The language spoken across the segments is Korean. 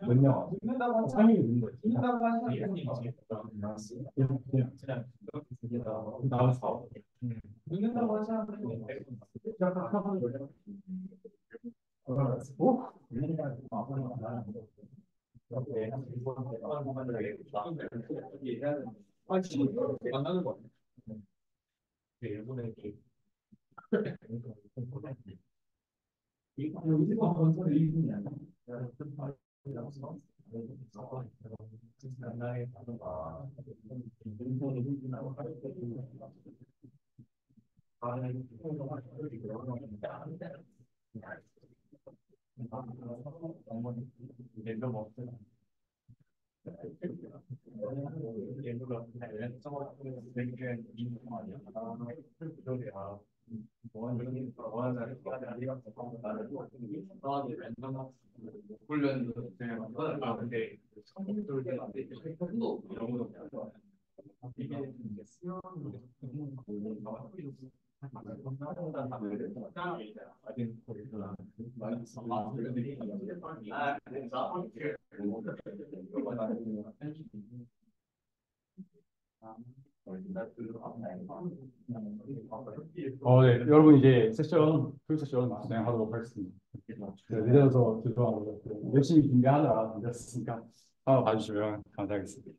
몇 명? 3일 있는 거지. 나와서. 오? 아, 지금 만나는 거 아니야? 일본에 일본 건설 일본이 아니야. 네, 여러분 이제 토요 세션 진행하도록 하겠습니다. 네, 늦어서 죄송하고 열심히 준비하느라 늦었으니까 봐주시면 감사하겠습니다.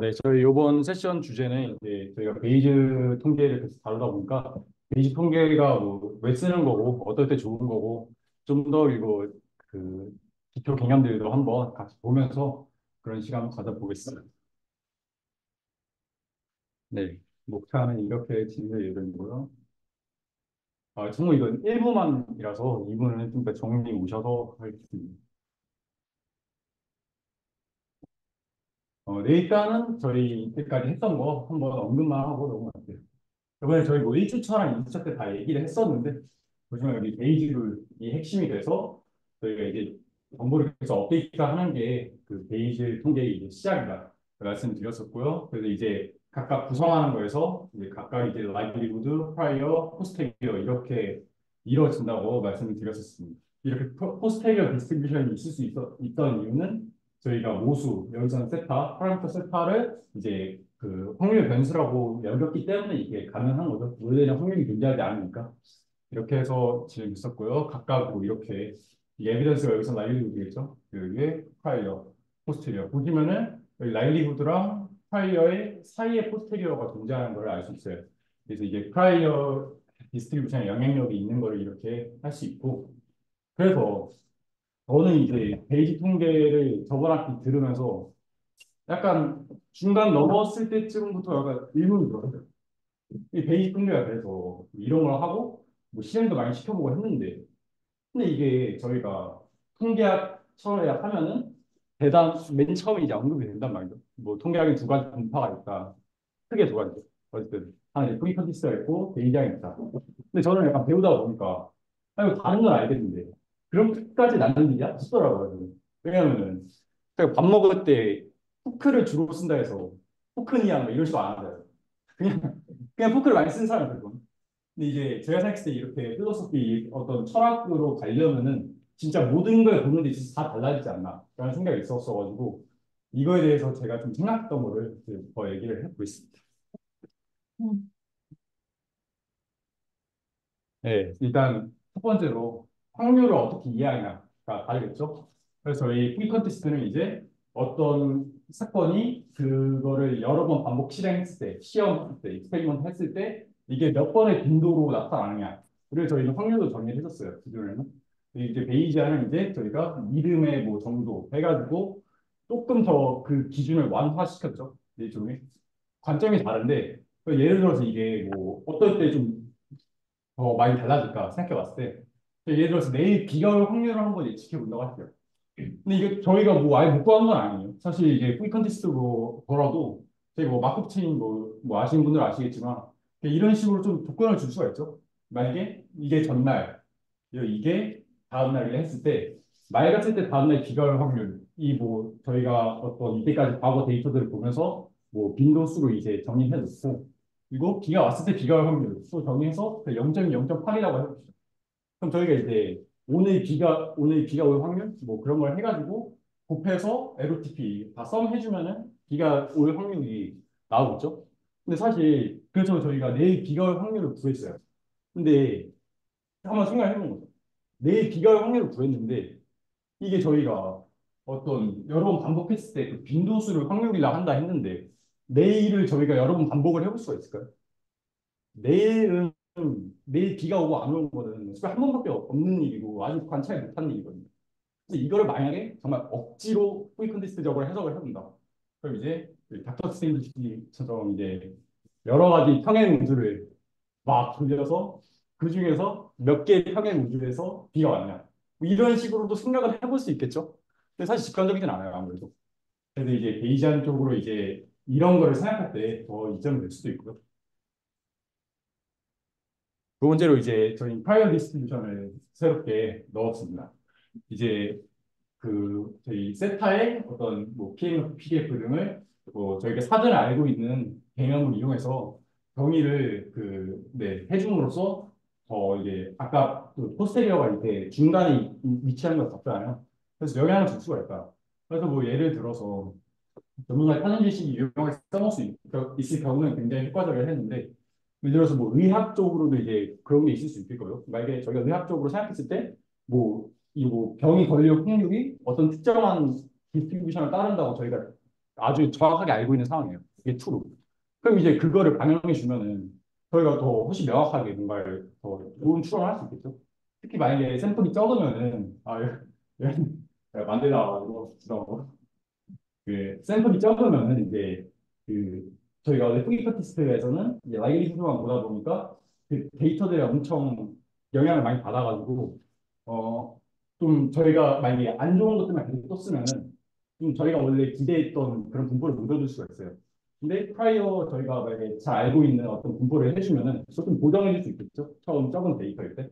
네, 저희 이번 세션 주제는 이제 저희가 베이즈 통계를 계속 다루다 보니까 베이즈 통계가 뭐 왜 쓰는 거고 어떨 때 좋은 거고 좀 더 이거 그 기초 개념들도 한번 같이 보면서 그런 시간 가져보겠습니다. 네, 목차는 이렇게 진행될 예정이고요. 정말 이건 1부만이라서 2부는 좀 더 정리 오셔서 하겠습니다. 네, 일단은 저희 이때까지 했던 거 한번 언급만 하고 넘어갈게요. 이번에 저희 뭐 1주차랑 2주차 때 다 얘기를 했었는데, 보시면 여기 베이직이 핵심이 돼서 저희가 이제 정보를 계속 업데이트하는 게 그 베이직 통계의 이제 시작이다 말씀드렸었고요. 그래서 이제 각각 구성하는 거에서 이제 각각 이제 라이브리후드, 프라이어, 포스테리어 이렇게 이루어진다고 말씀을 드렸었습니다. 이렇게 포스테리어 디스트리뷰션이 있을 수 있던 이유는 저희가 모수, 여기서는 세타, 파라미터 세타를 이제 그 확률 변수라고 여겼기 때문에 이게 가능한 거죠. 원래는 확률이 존재하지 않으니까. 이렇게 해서 진행했었고요. 각각 뭐 이렇게 이 에비던스가 여기서 라이브리후드겠죠. 여기에 파이어, 포스테리어. 보시면은 여기 라이브리후드랑 파이어의 사이에 포스테리어가 존재하는 걸 알 수 있어요. 그래서 이게 파이어 디스트리뷰션에 영향력이 있는 걸 이렇게 할 수 있고. 그래서 저는 이제 베이직 통계를 저번 학기 들으면서 약간 중간 넘었을 때쯤부터 약간 의문이 들었어요. 이 베이직 통계가 돼서 이런 걸 하고 뭐 실행도 많이 시켜보고 했는데 근데 이게 저희가 통계학 처음에 하면은 맨 처음에 이제 언급이 된단 말이죠. 뭐 통계학에 두 가지 분파가 있다. 크게 두 가지. 어쨌든 하나 이제 프리컨디스가 있고 베이직이 있다. 근데 저는 약간 배우다 보니까 이거 다른 건 알겠는데 그렇게까지 나는 일이 싶더라고요. 왜냐면은 제가 밥 먹을 때 포크를 주로 쓴다 해서 포크니아 뭐 이런 식으로 안 하잖아요. 그냥 포크를 많이 쓴 사람이거든요. 근데 이제 제가 생각했을 때 이렇게 필로소피 어떤 철학으로 가려면은 진짜 모든 걸 보는 데 있어서 다 달라지지 않나 라는 생각이 있었어가지고 이거에 대해서 제가 좀 생각했던 거를 더 얘기를 해보겠습니다. 네, 일단 첫 번째로 확률을 어떻게 이해하냐가 다르겠죠. 그래서 저희 프리컨테스트는 이제 어떤 사건이 그거를 여러 번 반복 실행했을 때, 시험했을 때, 익스페리먼트 했을 때 이게 몇 번의 빈도로 나타나느냐를 저희는 확률로 정의를 해줬어요. 기존에는. 이제 베이지아는 이제 저희가 믿음의 뭐 정도 해가지고 조금 더 그 기준을 완화시켰죠. 일종의 관점이 다른데 예를 들어서 이게 뭐 어떨 때좀 더 많이 달라질까 생각해 봤을 때 예를 들어서 내일 비 올 확률을 한번 예측해 본다고 할게요. 근데 이게 저희가 뭐 아예 못 구한 건 아니에요. 사실 이게 프리컨테스트로 보라도 저희 뭐 마크업체인 뭐 아시는 분들 아시겠지만 이런 식으로 좀 조건을 줄 수가 있죠. 만약에 이게 전날 이게 다음날에 했을 때 맑았을 때 다음날 비가 올 확률이 이 뭐 저희가 어떤 이때까지 과거 데이터들을 보면서 뭐 빈도수로 이제 정의해 놓고 그리고 비가 왔을 때 비가 올 확률 또 정의해서 0.2, 0.8이라고 해봅시다. 그럼 저희가 이제 오늘 비가 올 확률 뭐 그런 걸 해가지고 곱해서 LOTP 다 썸 해주면은 비가 올 확률이 나오겠죠. 근데 사실 그래서 저희가 내일 비가 올 확률을 구했어요. 근데 한번 생각해 본 거죠. 내일 비가 올 확률을 구했는데 이게 저희가 어떤 여러 번 반복했을 때 그 빈도수를 확률이라 한다 했는데 내일을 저희가 여러 번 반복을 해볼 수가 있을까요? 내일은 내일 비가 오고 안 오는 거는 한 번밖에 없는 일이고 아직 관찰 못한 일이거든요. 근데 이거를 만약에 정말 억지로 프리컨디스적으로 해석을 해본다. 그럼 이제 닥터 스테인리스처럼 이제 여러 가지 평행 우주를 막 돌려서 그 중에서 몇 개의 평행 우주에서 비가 왔냐. 뭐 이런 식으로도 생각을 해볼 수 있겠죠. 근데 사실 직관적이진 않아요, 아무래도. 그래서 이제 베이지안 쪽으로 이제 이런 거를 생각할 때 더 이점이 될 수도 있고요. 두 번째로 이제 저희 파이어 디스트리뷰션을 새롭게 넣었습니다. 이제 그 저희 세타의 어떤 뭐 PM, PDF 등을 뭐 저희가 사전에 알고 있는 개념을 이용해서 정의를 해줌으로써 이제 아까 그 포스테리어가 이렇게 중간에 위치하는 걸 봤잖아요. 그래서 영향을 줄 수가 있다. 그래서 뭐 예를 들어서 전문가의 편집 지식이 유용하게 써먹을 수 있을 경우는 굉장히 효과적이라 했는데 예를 들어서 뭐 의학적으로도 이제 그런 게 있을 수 있을 거예요. 만약에 저희가 의학적으로 생각했을 때 뭐 이 뭐 병이 걸릴 확률이 어떤 특정한 디스트리뷰션을 따른다고 저희가 아주 정확하게 알고 있는 상황이에요. 이게 true. 그럼 이제 그거를 반영해 주면은 저희가 더 훨씬 명확하게 뭔가를 더 좋은 추론을 할 수 있겠죠. 특히 만약에 샘플이 적으면은 만들다가 이거 그 샘플이 적으면은 이제 그 저희가 원래 프리커티스트에서는 이제 라이브리후드만 보다 보니까 그 데이터들이 엄청 영향을 많이 받아가지고 좀 저희가 만약에 안 좋은 것들만 계속 떴으면은 좀 저희가 원래 기대했던 그런 분포를 못 얻을 수가 있어요. 근데 프라이어 저희가 만약에 잘 알고 있는 어떤 분포를 해주면은 그것 좀 보정해 줄 수 있겠죠. 처음 적은 데이터일 때.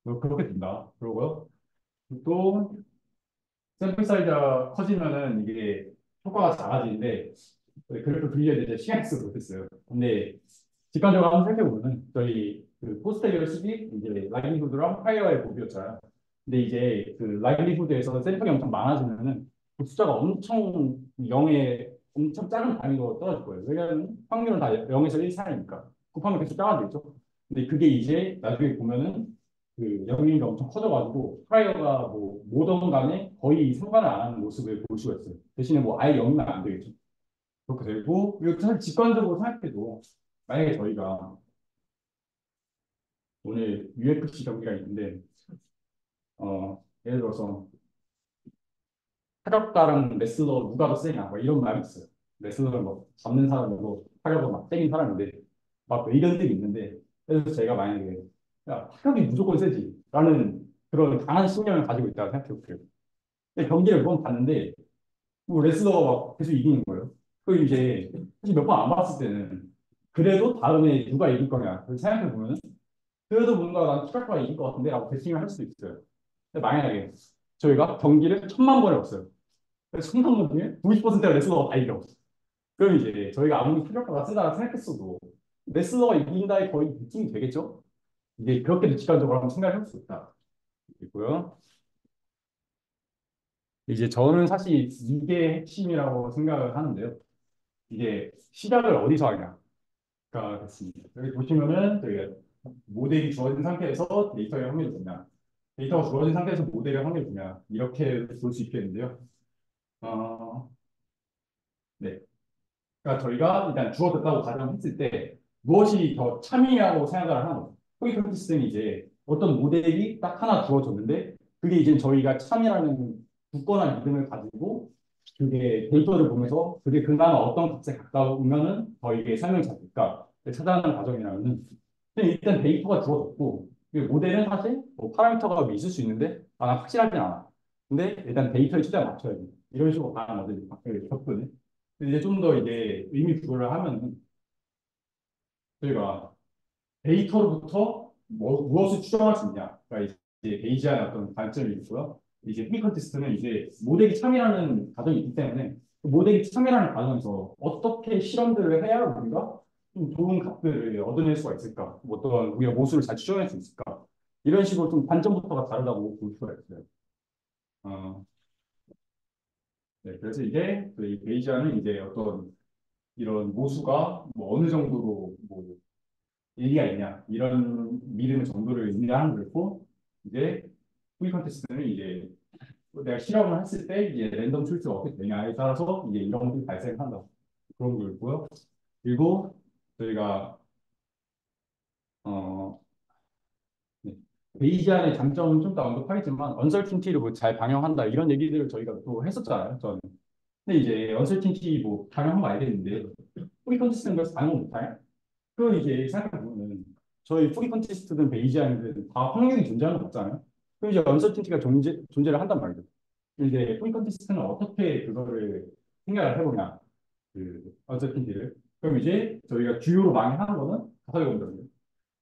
그렇게 된다. 그러고요. 또 샘플 사이즈가 커지면은 이게 효과가 작아지는데 그래프 그리려고 이제 시간이 쓰고 못했어요. 근데 직관적으로 한번 생각해보면은 저희 그 포스테리어 식이 이제 라이브리후드랑 파이어의 곱이었잖아요. 근데 이제 그 라이브리후드에서 샘플이 엄청 많아지면은 그 숫자가 엄청 0에 엄청 작은 단위로 떨어질 거예요. 왜냐하면 확률은 다 0에서 1 사이니까 곱하면 계속 작아지겠죠. 근데 그게 이제 나중에 보면은 그 영역이 엄청 커져가지고 프라이어가 뭐 뭐든 간에 거의 상관을 안 하는 모습을 볼 수가 있어요. 대신에 뭐 아예 영이면 안 되겠죠. 그렇게 되고 그리고 사실 직관적으로 생각해도 만약에 저희가 오늘 UFC 경기가 있는데 예를 들어서 타격가랑 레슬러 누가 더 세냐 뭐 이런 말이 있어요. 레슬러를 뭐 잡는 사람이고 타격을 막 때린 사람인데 막 의견들이 있는데 그래서 제가 만약에 야 타격이 무조건 세지 라는 그런 강한 신념을 가지고 있다고 생각해 볼게요. 근데 경기를 몇 번 봤는데 뭐 레슬러가 막 계속 이기는 거예요. 그 이제 사실 몇 번 안 봤을 때는 그래도 다음에 누가 이길 거냐 생각해 보면 그래도 뭔가 난 키카가 이길 것 같은데 라고 배팅을 할 수도 있어요. 근데 만약에 저희가 경기를 1,000만 번을 했어요. 그래서 1,000만 번 중에 90%가 레슬러가 다 이겨. 그럼 이제 저희가 아무리 키카가 쓰다가 생각했어도 레슬러가 이긴다에 거의 배팅이 되겠죠? 이제 그렇게도 직관적으로 한번 생각해 볼 수 있다. 있고요. 이제 저는 사실 이게 핵심이라고 생각을 하는데요. 이게 시작을 어디서 하냐가 됐습니다. 여기 보시면은 저희가 모델이 주어진 상태에서 데이터의 확률을 보냐, 데이터가 주어진 상태에서 모델의 확률을 보냐 이렇게 볼 수 있겠는데요. 어, 네. 그러니까 저희가 일단 주어졌다고 가정했을 때 무엇이 더 참이라고 생각을 하는 거죠. 포이컨티스는 이제 어떤 모델이 딱 하나 주어졌는데 그게 이제 저희가 참이라는 굳건한 믿음을 가지고 그게 데이터를 보면서 그게 그나마 어떤 값에 가까우면은 더 이게 설명이 잘 될까 찾아가는 과정이라면은 근데 일단 데이터가 주어졌고 그 모델은 사실 뭐 파라미터가 있을 수 있는데 난 확실하진 않아. 근데 일단 데이터에 최대한 맞춰야지. 이런 식으로 가는 거지. 접근을. 근데 이제 좀 더 이제 의미 부여를 하면 저희가 데이터로부터 무엇을 추정할 수 있냐가 이제 베이지한 어떤 관점이 있고요. 이제 프리 컨테스트는 이제 모델이 참여하는 과정이 있기 때문에 그 모델이 참여하는 과정에서 어떻게 실험들을 해야 우리가 좀 좋은 값들을 얻어낼 수가 있을까? 뭐 어떤 우리가 모수를 잘 추정할 수 있을까? 이런 식으로 좀 관점부터가 다르다고 볼 수가 있어요. 어, 네, 그래서 이제 그이 베이지안은 이제 어떤 이런 모수가 뭐 어느 정도로 뭐 일리가 있냐 이런 믿음의 정도를 인정하는 거고 이제 후기 컨테스트는 이제 내가 실험을 했을 때 이제 랜덤 출제가 어떻게 되냐에 따라서 이제 이런 것들이 발생한다 그런 거고요. 그리고 저희가 어 네. 베이지안의 장점은 좀 더 언급하겠지만 언설틴티를 뭐잘 방영한다 이런 얘기들을 저희가 또 했었잖아요. 저는. 근데 이제 언설틴티 뭐 방영한 거 알겠는데 후기 컨테스트는 그래서 방영 못하냐? 그 이제 생각해보면 저희 프리 컨테스트든 베이지안이든 다 확률이 존재하는 거 없잖아요. 그럼 이제 언서티티가 존재를 한단 말이죠. 이제 프리 컨테스트는 어떻게 그거를 생각을 해보냐, 그 언서티티를. 그럼 이제 저희가 주요로 많이 하는 거는 가설 검정이에요.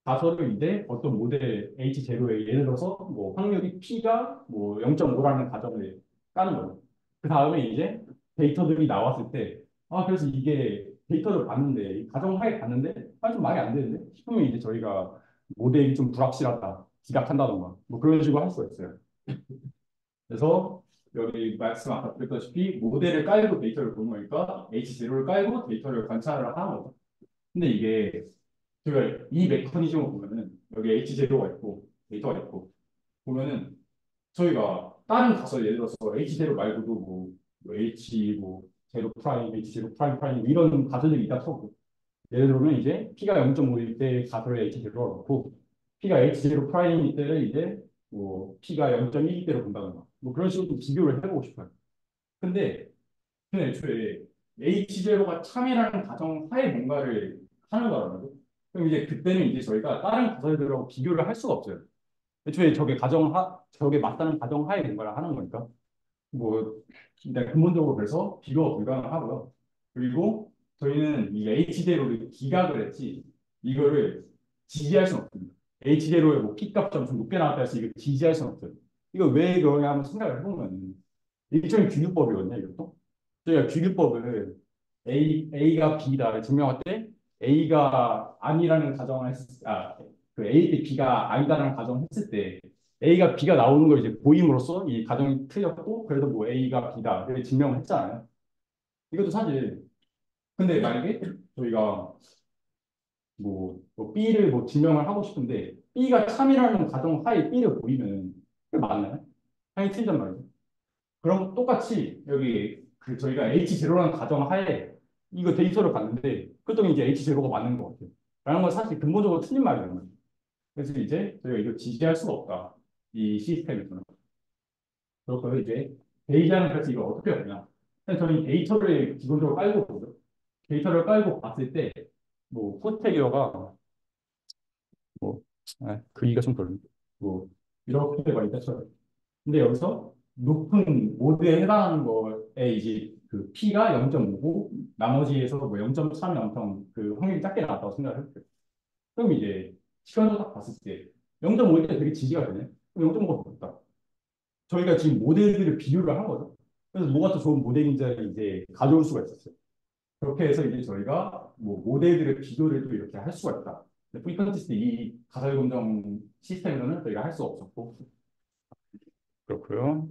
가설을 이제 어떤 모델 H0에 예를 들어서 뭐 확률이 P가 뭐 0.5라는 가정을 까는 거예요. 그 다음에 이제 데이터들이 나왔을 때, 아, 그래서 이게 데이터를 봤는데, 이 가정하에 봤는데, 아, 좀 말이 안 되는데? 싶으면 이제 저희가 모델이 좀 불확실하다, 기각한다던가, 뭐 그런 식으로 할 수가 있어요. 그래서 여기 말씀 아까 드렸다시피 모델을 깔고 데이터를 보는 거니까 H0를 깔고 데이터를 관찰을 하는 거죠. 근데 이게 저희가 이 메커니즘을 보면은 여기 H0가 있고 데이터가 있고 보면은 저희가 다른 가설 예를 들어서 H0 말고도 뭐 H 뭐 제로 프라임, H0 프라임 프라임 뭐 이런 가설들이 있다 쳐고 예를 들면 이제 P가 0.5일 때 가설을 H0로 넣고 P가 H0 프라임일 때를 이제 뭐 P가 0.1일 때로 본다거나 뭐 그런 식으로 좀 비교를 해보고 싶어요. 근데 그냥 애초에 H0가 참이라는 가정 하에 뭔가를 하는 거라고. 그럼 이제 그때는 이제 저희가 다른 가설들하고 비교를 할 수가 없어요. 애초에 저게 맞다는 가정 하에 뭔가를 하는 거니까. 뭐, 일단 근본적으로 그래서 비교가 불가능하고요. 그리고 저희는 이 H0를 기각을 했지, 이거를 지지할 수는 없습니다. H0의 뭐 P값이 엄청 높게 나왔다 해서 이거 지지할 수는 없어요. 이거 왜 그러냐 한번 생각을 해보면, 일종의 규율법이거든요, 이것도. 저희가 규율법을 A가 B다를 증명할 때 A가 아니라는 가정을 그 A 때 B가 아니다라는 가정을 했을 때 A가 B가 나오는 걸 이제 보임으로써 이 가정이 틀렸고 그래서 뭐 A가 B다 이렇게 증명을 했잖아요. 이것도 사실 근데 만약에 저희가 뭐 B를 뭐 증명을 하고 싶은데 B가 참이라는 가정 하에 B를 보이면 그게 맞나요? 당연히 틀리단 말이죠. 그럼 똑같이 여기 그 저희가 H0라는 가정 하에 이거 데이터를 봤는데 그랬더니 이제 H0가 맞는 것 같아요. 라는 건 사실 근본적으로 틀린 말이에요. 그래서 이제 저희가 이거 지지할 수가 없다. 이 시스템에서는. 그렇고 이제 베이지하는 그래서 이걸 어떻게 하냐. 저는 데이터를 기본적으로 깔고 보죠. 데이터를 깔고 봤을 때 뭐 포스테리어가 뭐 그리기가 좀 그런데 뭐 이렇게 막 있다 쳐요. 근데 여기서 높은 모드에 해당하는 거에 이제 그 P가 0.5고 나머지에서 뭐 0.3이 엄청 그 확률이 작게 나왔다고 생각을 해볼게요. 그럼 이제 시간으로 딱 봤을 때 0.5일 때 되게 지지가 되네. 그럼 0.5가 높다. 저희가 지금 모델들을 비교를 한 거죠. 그래서 뭐가 더 좋은 모델인지를 이제 가져올 수가 있었어요. 그렇게 해서 이제 저희가 뭐 모델들의 비교를 또 이렇게 할 수가 있다. 프리컨티스트 이 가설 검정 시스템에서는 저희가 할 수 없었고 그렇고요.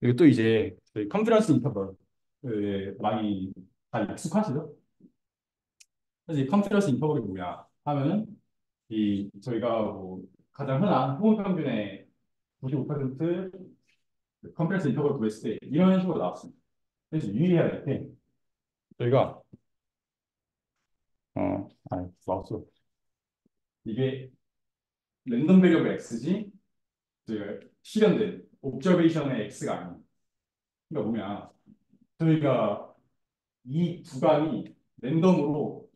그리고 또 이제 저희 컨피런스 인터벌 많이 잘 익숙하시죠? 그래서 이 컨피런스 인터벌이 뭐야 하면은 이 저희가 뭐 가장 흔한 호흡 평균의 95% 컨피런스 인터벌 구했을 때 이런 식으로 나왔습니다. 그래서 유의해야 될 게 저희가 마우스 이게 랜덤 베리어블 x지 저희가 실현된 옵저베이션의 x가 아니에요. 그러니까 뭐냐 저희가 이 구간이 랜덤으로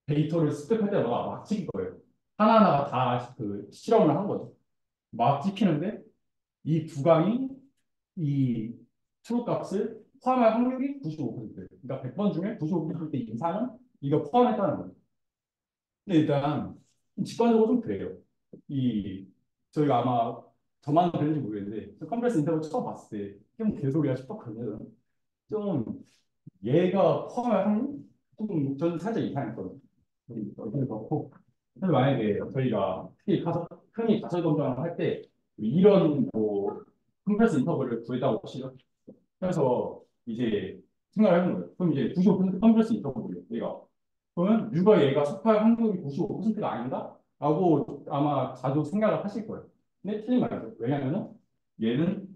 데이터를 습득할 때마다 막 찍을 거예요. 하나하나가 다 그 실험을 한 거죠. 막 찍히는데 이 구간이 이 트루 값을 포함할 확률이 95%예요. 그러니까 100번 중에 95% 이상은 이거 포함했다는 거예요. 근데 일단 직관적으로 좀 그래요. 이 저희가 아마 저만 그런지 모르겠는데 컴프레스 인터벌 처음 봤을 때 좀 개소리가 싶었거든요. 좀 얘가 포함할 확률? 좀 저는 살짝 이상했거든요. 어디를 그렇고 근데 만약에 저희가 특히 흔히 가설 검정을 할 때 이런 뭐 컴프레스 인터벌을 구했다고 치죠. 그래서 이제 생각을 해본 거예요. 그럼 이제 95% 컴프레스 인터벌이에요. 얘가 그러면 유가 얘가 속할 확률이 95%가 아닌가? 라고 아마 자주 생각을 하실 거예요. 근데 틀린 말이죠. 왜냐면은 얘는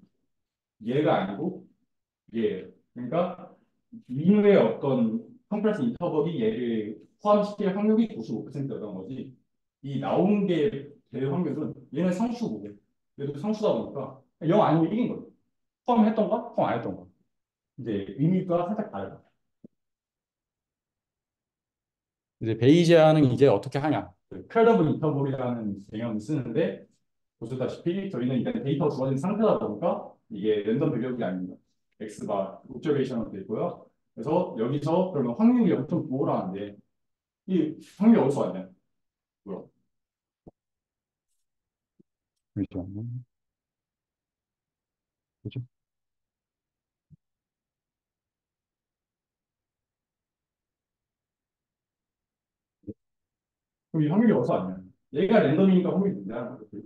얘가 아니고 얘예요. 그러니까 위의 어떤 컴프레스 인터벌이 얘를 포함시킬 확률이 95%였던 거지. 이 나온 게 될 확률은 얘는 상수고 얘도 상수다 보니까 0 아니면 1인 거예요. 포함했던가? 포함 안 했던가. 이제 의미가 살짝 다르다. 이제 베이지아는 이제 어떻게 하냐? 크레더블 인터벌이라는 개념을 쓰는데 보시다시피 저희는 일단 데이터가 주어진 상태다 보니까 이게 랜덤 배력이 아닙니다. X가 옵저베이션으로 되어 있고요. 그래서 여기서 그러면 확률이 0.95라는데 이 확률이 어디서 왔냐? 뭐야? 그렇죠. 그렇죠. 그럼 이 확률이 어디서 왔냐? 얘가 랜덤이니까 확률이 된다는 거죠.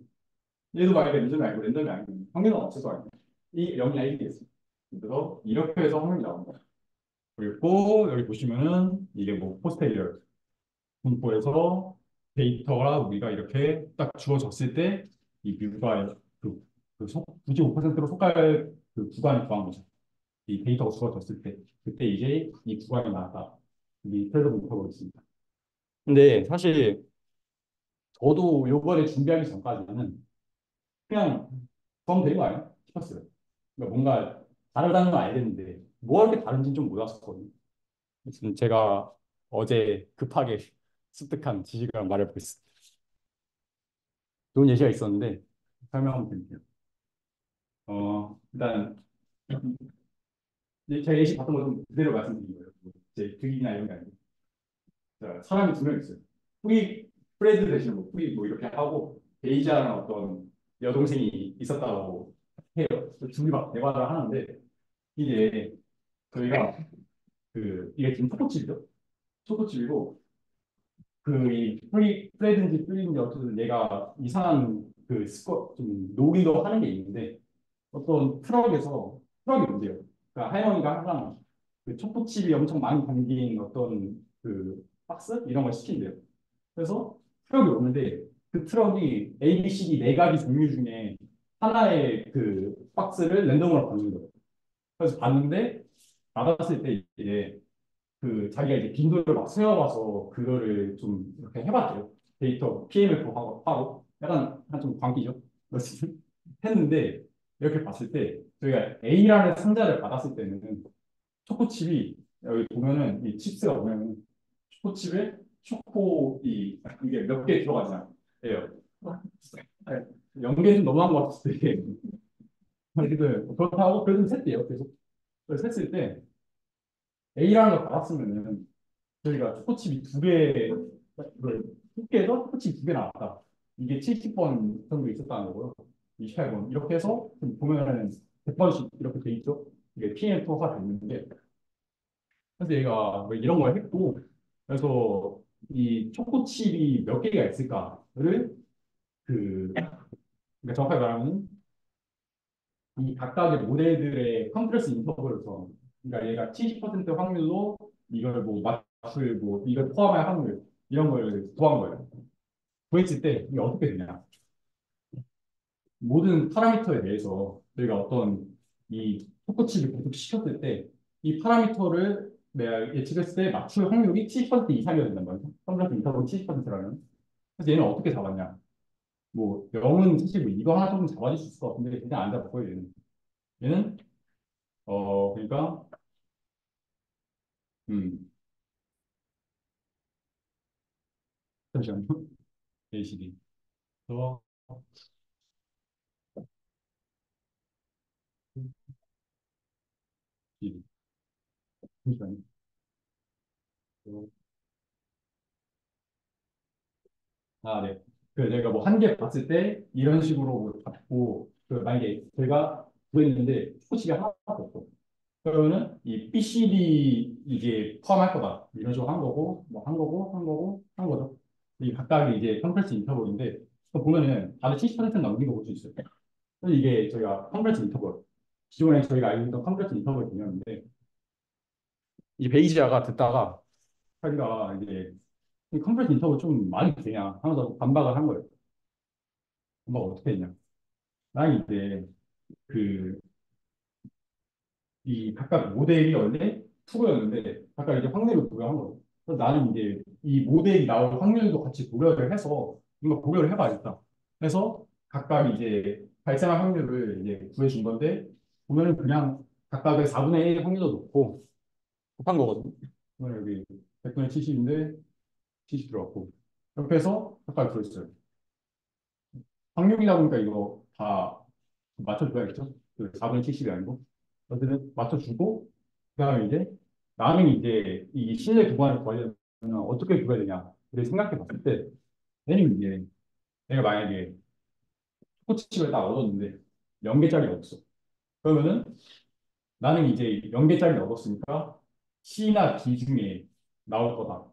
얘도 만약에 랜덤이 아니고 랜덤이 아니면 확률은 없을 거 아니에요. 이 0이나 1이겠어. 그래서 이렇게 해서 확률이 나옵니다. 그리고 여기 보시면은 이게 뭐 포스테리어 분포에서 데이터가 우리가 이렇게 딱 주어졌을 때 이 뮤가 그 95%로 속할 그 구간을 구한 거죠. 이 데이터가 주어졌을 때 그때 이제 이 구간이 나왔다. 이 텔레도 못하고 있습니다. 근데 사실 저도 요번에 준비하기 전까지는 그냥 구하면 되는 거 아니야? 싶었어요. 그러니까 뭔가 다르다는 건 알겠는데 뭐가 그렇게 다른지 좀 몰랐었거든요. 지금 제가 어제 급하게 습득한 지식이랑 말해보겠습니다. 좋은 예시가 있었는데 설명을 드릴게요. 일단 제가 예시 봤던 거 좀 그대로 말씀드린 거예요. 뭐 제 득이나 이런 게 아니고. 자, 사람이 두 명 있어요. 프리 프레드 대신 뭐 프리 뭐 이렇게 하고 베이지라는 어떤 여동생이 있었다고 해요. 둘이 막 대화를 하는데 이게 저희가 이게 지금 초코칩이죠. 초코칩이고 이 프레드인지 프리인지 어쨌든 얘가 이상한 좀 놀이도 하는 게 있는데 어떤 트럭이 온대요. 그러니까 할머니가 항상 그 초코칩이 엄청 많이 담긴 어떤 그 박스 이런 걸 시킨대요. 그래서 트럭이 오는데 그 트럭이 A, B, C, D 네 가지 종류 중에 하나의 그 박스를 랜덤으로 받는 거예요. 그래서 봤는데 받았을 때 이제 자기가 이제 빈도를 막 세워봐서 그거를 좀 이렇게 해봤대요. 데이터 PM을 하고 약간 좀 광기죠. 어쨌든 했는데 이렇게 봤을 때 저희가 A라는 상자를 받았을 때는 초코칩이 여기 보면은 이 칩스가 보면은 초코칩에 이게 몇 개 들어가잖아요. 예요. 연계 좀 너무한 것 같았을 때 그렇다고 그래도 셌대요. 계속 그래서 셌을 때 A라는 걸 받았으면은 저희가 초코칩이 두개에서 초코칩이 두 개 나왔다. 이게 70번 정도 있었다는 거고요. 28번. 이렇게 해서 좀 보면은 100번씩 이렇게 돼 있죠. 이게 PM2가 되는 게. 그래서 얘가 뭐 이런 걸 했고, 그래서 이 초코칩이 몇 개가 있을까를 그러니까 정확하게 말하면 이 각각의 모델들의 컨트레스 인터벌을 줘. 그러니까 얘가 70% 확률로 이걸 뭐 맞출 뭐 이걸 포함할 확률 이런 걸 구한 거예요. 구했을 때 이게 어떻게 되냐? 모든 파라미터에 대해서 저희가 어떤 이 초코칩을 계속 시켰을 때 이 파라미터를 내가 예측했을 때 맞출 확률이 70% 이상이어야 된단 말이죠. 컨트레스 인터벌 70%라면. 그래서 얘는 어떻게 잡았냐? 뭐 0은 사실 뭐 이거 하나 조금 잡아줄 수 있을 것 같은데 그냥 안 잡고요. 얘는 그러니까 음 잠시만요. ACD. 어, ACD. 잠시만요. 어, 네. 내가 뭐 한 개 봤을 때 이런 식으로 받고 만약에 제가 구했는데 초코칩이 하나도 없어. 그러면은 이 BCD 이제 포함할 거다. 이런 식으로 한 거고, 뭐 한 거고, 한 거고, 한 거죠. 이 각각의 이제 컨퍼런스 인터벌인데, 또 보면은 다들 70% 넘긴 거 볼 수 있어요. 그래서 이게 저희가 컨퍼런스 인터벌, 기존에 저희가 알고 있던 컨퍼런스 인터벌 개념인데, 이 베이지아가 듣다가 자기가 이제 이 컨퍼런스 인터벌 좀 많이 되냐 하면서 반박을 한 거예요. 반박 어떻게 했냐. 나는 이제 그 이 각각 모델이 원래 투구였는데 각각 이제 확률을 고려한 거죠. 그래서 나는 이제 이 모델이 나올 확률도 같이 고려를 해서 이거 고려를 해봐야겠다. 그래서 각각 이제 발생할 확률을 이제 구해준 건데 보면은 그냥 각각의 4분의 1 확률도 놓고 곱한 거거든요. 그러면 여기 100분의 70인데 70 들어갔고 이렇게 해서 각각 들어있어요. 확률이다 보니까 이거 다 맞춰줘야겠죠? 그 4분의 70이 아니고. 어쨌든 맞춰주고, 그 다음에 이제 나는 이제 이 실내 구간을 구하려면 어떻게 구해야 되냐. 를 생각해 봤을 때, 얘는 이제 내가 만약에 초코칩을 딱 얻었는데 0개짜리 없어. 그러면은 나는 이제 0개짜리 얻었으니까 C나 D 중에 나올 거다.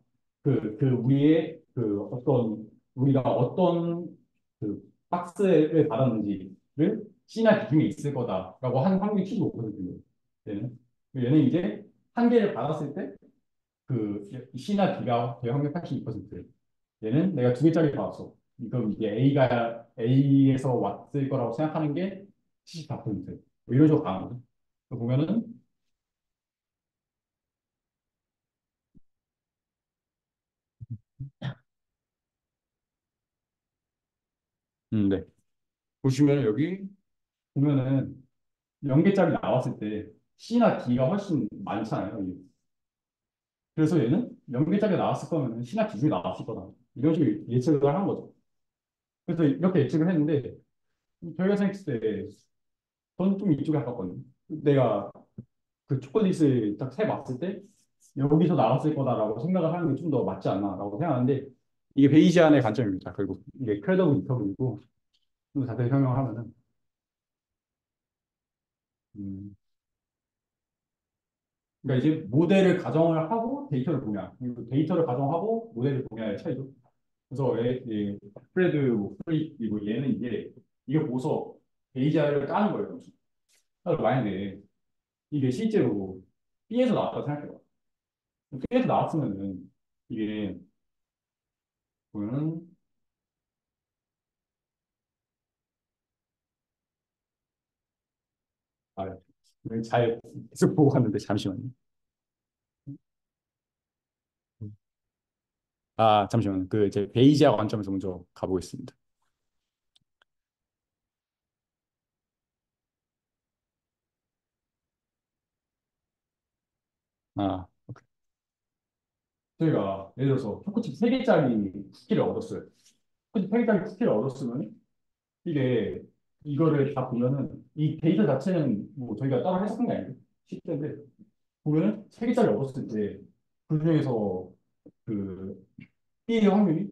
우리의 우리가 어떤 그 박스를 받았는지를 C나 D 중에 있을 거다라고 한 확률이 75%예요. 얘는 이제 한 개를 받았을 때 그 C나 D가 될 확률 82%. 얘는 내가 2개짜리 받았어. 그럼 이게 A에서 왔을 거라고 생각하는 게 74%. 뭐 이런 식으로 가는 거죠. 보면은 네. 보시면 여기 보면은 0개짜리 나왔을 때 C나 D가 훨씬 많잖아요. 여기. 그래서 얘는 0개짜리 나왔을 거면 C나 D 중에 나왔을 거다. 이런 식으로 예측을 한 거죠. 그래서 이렇게 예측을 했는데 저희가 생각했을 때 저는 좀 이쪽에 가깝거든요. 내가 그 초콜릿을 딱 세봤을 때 여기서 나왔을 거다라고 생각을 하는 게 좀 더 맞지 않나라고 생각하는데 이게 베이지안의 관점입니다. 결국 이게 크레더블 인터뷰이고 좀 자세히 설명하면은 음, 그러니까 이제 모델을 가정을 하고 데이터를 공유한 그리고 데이터를 가정하고 모델을 공유할 차이죠. 그래서 프레드, 뭐 프리이고 얘는 이제 이게 보서 베이지아를 까는 거예요. 그래서 만약에 이게 실제로 B에서 나왔다고 생각해요. B에서 나왔으면은 이게 보면은 아, 잘 계속 보고 갔는데 잠시만요. 아, 잠시만요. 그 이제 베이지아 관점에서 먼저 가보겠습니다. 아, 오케이. 저희가 예를 들어서 초코칩 3개짜리 쿠키를 얻었어요. 초코칩 3개짜리 쿠키를 얻었으면 이게 이거를 다 보면은 이 데이터 자체는 뭐 저희가 따로 해석한 게 아니고 실제인데 보면은 3개짜리 얻었을 때 그중에서 그 B의 확률이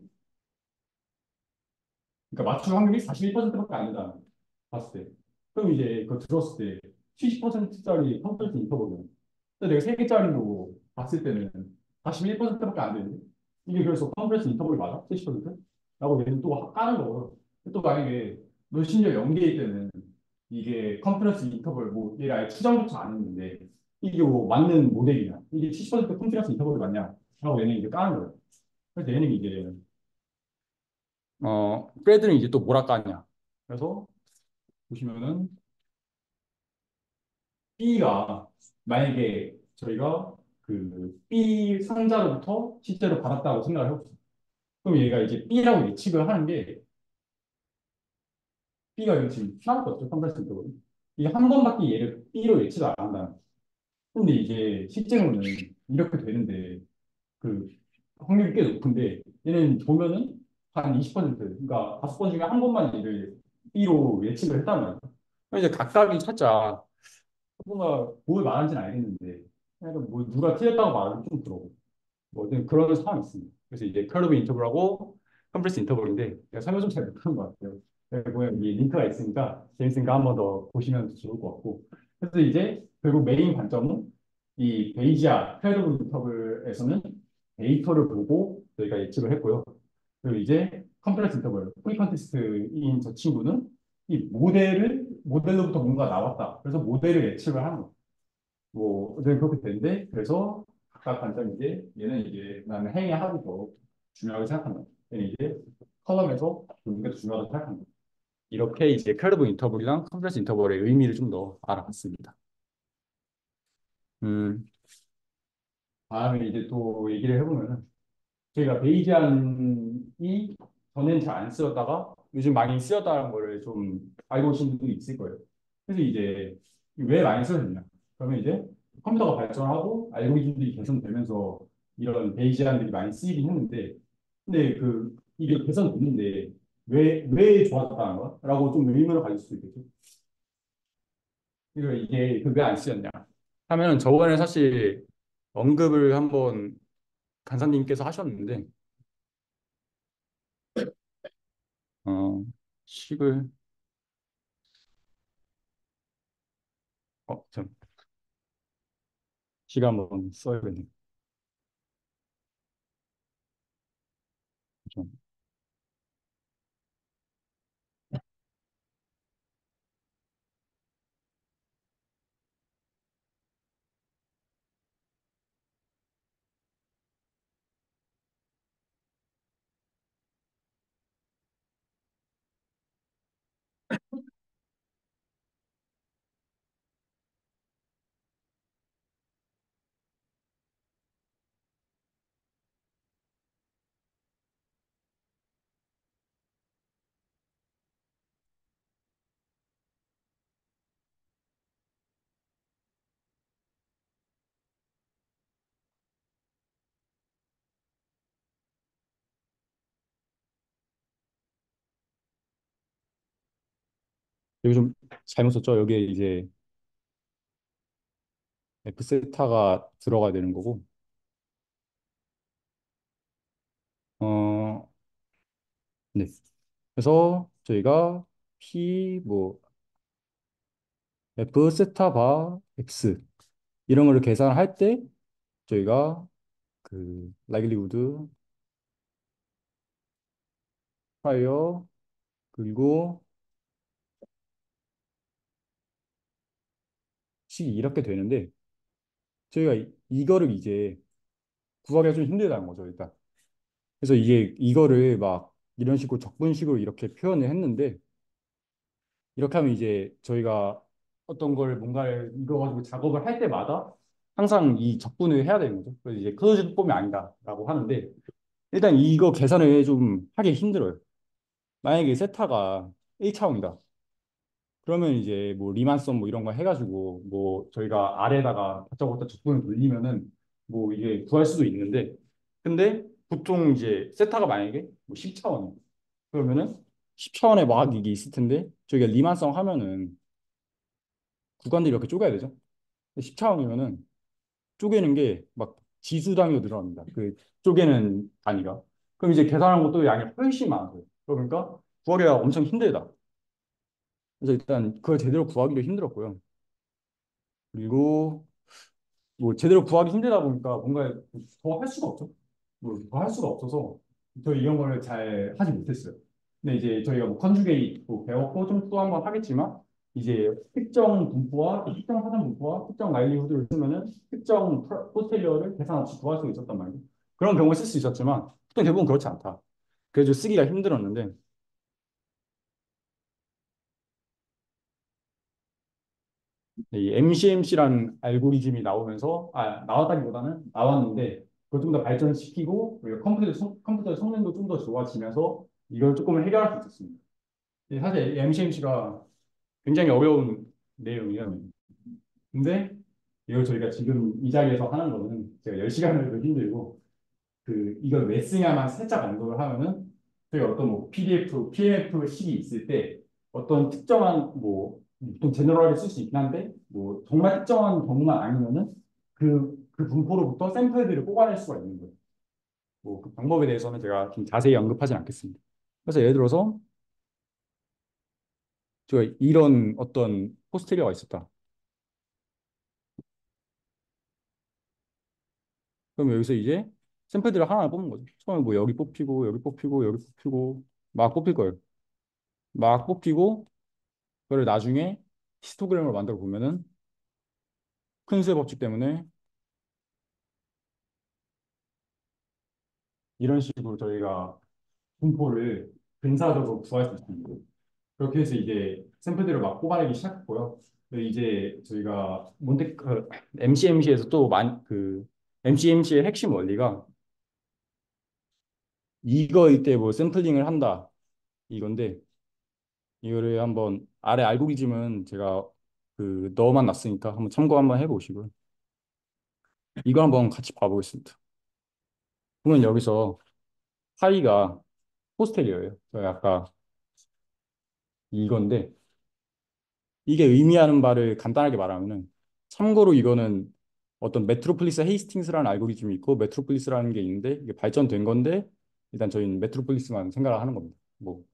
그러니까 맞출 확률이 41%밖에 안 된다. 봤을 때. 그럼 이제 그거 들었을 때 70%짜리 컴플리트 인터벌이야. 근데 내가 3개짜리로 봤을 때는 41%밖에 안 되는데 이게 그래서 컴플렉스 인터벌이 맞아? 70%? 라고 얘는 또 까는 거고 또 만약에 너 심지어 연계일 때는 이게 컴플렉스 인터벌 뭐 얘를 아예 추정조차 안 했는데 이게 뭐 맞는 모델이냐 이게 70% 컴플렉스 인터벌이 맞냐 라고 얘는 이제 까는 거예요. 그래서 얘는 이제 프레드는 이제 또 뭐라 까냐 그래서 보시면은 B가 만약에 저희가 그 B 상자로부터 실제로 받았다고 생각을 해봅시다. 그럼 얘가 이제 B라고 예측을 하는 게 B가 여기 지금 하나밖에 없죠. 컴pres서도. 이게 한 번밖에 얘를 B로 예측을 안 한다. 근데 이제 실제로는 이렇게 되는데 그 확률이 꽤 높은데 얘는 보면은 한 20%, 그러니까 5번 중에 한 번만 얘를 B로 예측을 했단 말이야. 그럼 이제 각각이 찾자. 뭔가 뭘 말하는지는 알겠는데 약간 뭐 누가 틀렸다고 말하면 좀 그러고 뭐 어떤 그런 상황이 있습니다. 그래서 이제 커브 인터벌하고 컴플렉스 인터벌인데 설명 좀 잘 못하는 것 같아요. 여기 보면 이 링크가 있으니까 재밌으니까 한 번 더 보시면 좋을 것 같고. 그래서 이제 결국 메인 관점은 이 베이지아 크레더블 인터벌에서는 데이터를 보고 저희가 예측을 했고요. 그리고 이제 컴플렉스 인터벌, 프리 컨테스트인 저 친구는 이 모델로부터 뭔가 나왔다. 그래서 모델을 예측을 하는 거예요. 뭐, 네, 그렇게 되는데, 그래서 각각 관점이 이제, 얘는 이제 나는 행위 합이 더 중요하게 생각한다. 얘는 이제 컬럼에서 보는 게 더 중요하다고 생각한다. 이렇게 이제 크레디블 인터벌이랑 컴플렉스 인터벌의 의미를 좀 더 알아봤습니다. 음, 다음에 이제 또 얘기를 해보면은, 저희가 베이지안이 전엔 잘 안 쓰였다가 요즘 많이 쓰였다는 거를 좀 알고 계신 분도 있을 거예요. 그래서 이제 왜 많이 쓰였냐? 그러면 이제 컴퓨터가 발전하고 알고리즘들이 개선되면서 이런 베이지안들이 많이 쓰이긴 했는데, 근데 이게 개선됐는데 왜 좋아졌다는 거야? 라고 좀 의문을 가질 수도 있겠죠. 그리고 이게 왜 안 쓰였냐? 하면은 저번에 사실 언급을 한번 간사님께서 하셨는데, 어, 식을 참, 시간 한번 써야겠네. 좀. 여기 좀 잘못 썼죠? 여기에 이제 F세타가 들어가야 되는 거고, 어, 네. 그래서 저희가 뭐, F세타 바 X, 이런 거를 계산할 때, 저희가 라이글리후드, 프라이어, 그리고 식이 이렇게 되는데, 저희가 이거를 이제 구하기가 좀 힘들다는 거죠, 일단. 그래서 이거를 막 이런 식으로 적분식으로 이렇게 표현을 했는데, 이렇게 하면 이제 저희가 어떤 걸 뭔가를 이거 가지고 작업을 할 때마다 항상 이 적분을 해야 되는 거죠. 그래서 이제 클로즈드 폼이 아니다라고 하는데, 일단 이거 계산을 좀 하기 힘들어요. 만약에 세타가 1차원이다. 그러면 이제 뭐 리만섬 뭐 이런 거 해가지고 뭐 저희가 아래다가 다짜고짜 적분을 돌리면은 뭐 이게 구할 수도 있는데, 근데 보통 이제 세타가 만약에 뭐 10차원, 그러면은 10차원에 막 이게 있을 텐데, 저희가 리만섬 하면은 구간들이 이렇게 쪼개야 되죠. 10차원이면은 쪼개는 게 막 지수 단위로 늘어납니다. 쪼개는 단위가. 그럼 이제 계산하는 것도 양이 훨씬 많아요. 그러니까 구하기가 엄청 힘들다. 그래서 일단 그걸 제대로 구하기도 힘들었고요. 그리고 뭐 제대로 구하기 힘들다 보니까 뭔가 더 할 수가 없죠. 뭐 더 할 수가 없어서 저희 이런 거를 잘 하지 못했어요. 근데 이제 저희가 뭐 컨주게이트 배웠고 좀 또 한번 하겠지만, 이제 특정 분포와 특정 사전 분포와 특정 라이리후드를 쓰면은 특정 포스텔리어를 계산 없이 구할 수 있었단 말이에요. 그런 경우를 쓸 수 있었지만 보통 대부분 그렇지 않다. 그래서 쓰기가 힘들었는데, 이 MCMC라는 알고리즘이 나왔다기보다는 나왔는데, 그걸 좀 더 발전시키고, 우리가 컴퓨터의 성능도 좀 더 좋아지면서 이걸 조금 해결할 수 있었습니다. 사실 MCMC가 굉장히 어려운 내용이에요. 근데 이걸 저희가 지금 이 자리에서 하는 거는 제가 10시간을 도 힘들고, 이걸 왜 쓰냐만 살짝 언급을 하면은, 저희 어떤 뭐 PDF, PMF식이 있을 때 어떤 특정한 뭐 보통 제너럴하게 쓸 수 있긴 한데, 뭐 정말 특정한 경우만 아니면은 그 분포로부터 샘플들을 뽑아낼 수가 있는 거예요. 뭐 그 방법에 대해서는 제가 좀 자세히 언급하진 않겠습니다. 그래서 예를 들어서 제가 이런 어떤 포스테리어가 있었다. 그럼 여기서 이제 샘플들을 하나하나 뽑는 거죠. 처음에 뭐 여기 뽑히고 여기 뽑히고 여기 뽑히고 막 뽑힐 거예요. 막 뽑히고 그걸 나중에 히스토그램으로 만들어 보면은 큰 수의 법칙 때문에 이런 식으로 저희가 분포를 근사적으로 구할 수 있습니다. 그렇게 해서 이제 샘플들을 막 뽑아내기 시작했고요. 이제 저희가 MCMC에서 또 MCMC의 핵심 원리가 이거일 때 뭐 샘플링을 한다 이건데 이거를 한번 아래 알고리즘은 제가 넣어만 놨으니까 한번 참고 한번 해보시고요. 이거 한번 같이 봐보겠습니다. 그러면 여기서 파이가 포스테리어예요. 저희 아까 이건데 이게 의미하는 바를 간단하게 말하면은 참고로 이거는 어떤 메트로폴리스 헤이스팅스라는 알고리즘이 있고 메트로폴리스라는 게 있는데 이게 발전된 건데 일단 저희는 메트로폴리스만 생각을 하는 겁니다. 뭐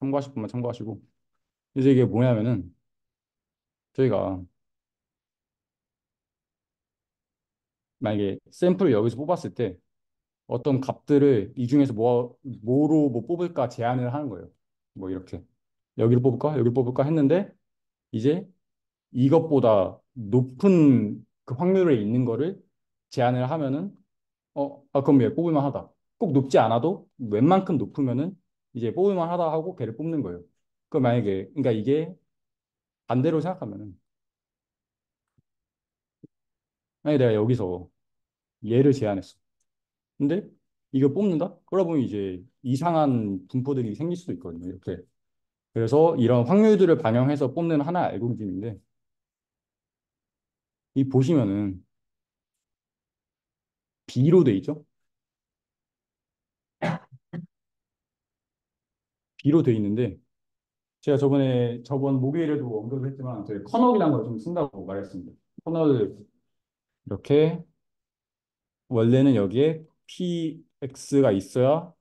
참고하실 분만 참고하시고 이제 이게 뭐냐면은 저희가 만약에 샘플을 여기서 뽑았을 때 어떤 값들을 이 중에서 뭐로 뭐 뽑을까 제안을 하는 거예요. 뭐 이렇게 여기를 뽑을까 여기를 뽑을까 했는데 이제 이것보다 높은 그 확률에 있는 거를 제안을 하면은 그럼 얘 뽑을만 하다. 꼭 높지 않아도 웬만큼 높으면은 이제 뽑을만 하다 하고 걔를 뽑는 거예요. 그럼 만약에 그러니까 이게 반대로 생각하면은 만약에 내가 여기서 얘를 제안했어. 근데 이거 뽑는다? 그러다 보면 이제 이상한 분포들이 생길 수도 있거든요. 이렇게. 그래서 이런 확률들을 반영해서 뽑는 하나의 알고리즘인데 이 보시면은 B로 돼 있죠? B로 돼 있는데 제가 저번 목요일에도 언급을 했지만 저희 커널이라는 걸 좀 쓴다고 말했습니다. 커널 이렇게 원래는 여기에 PX가 있어야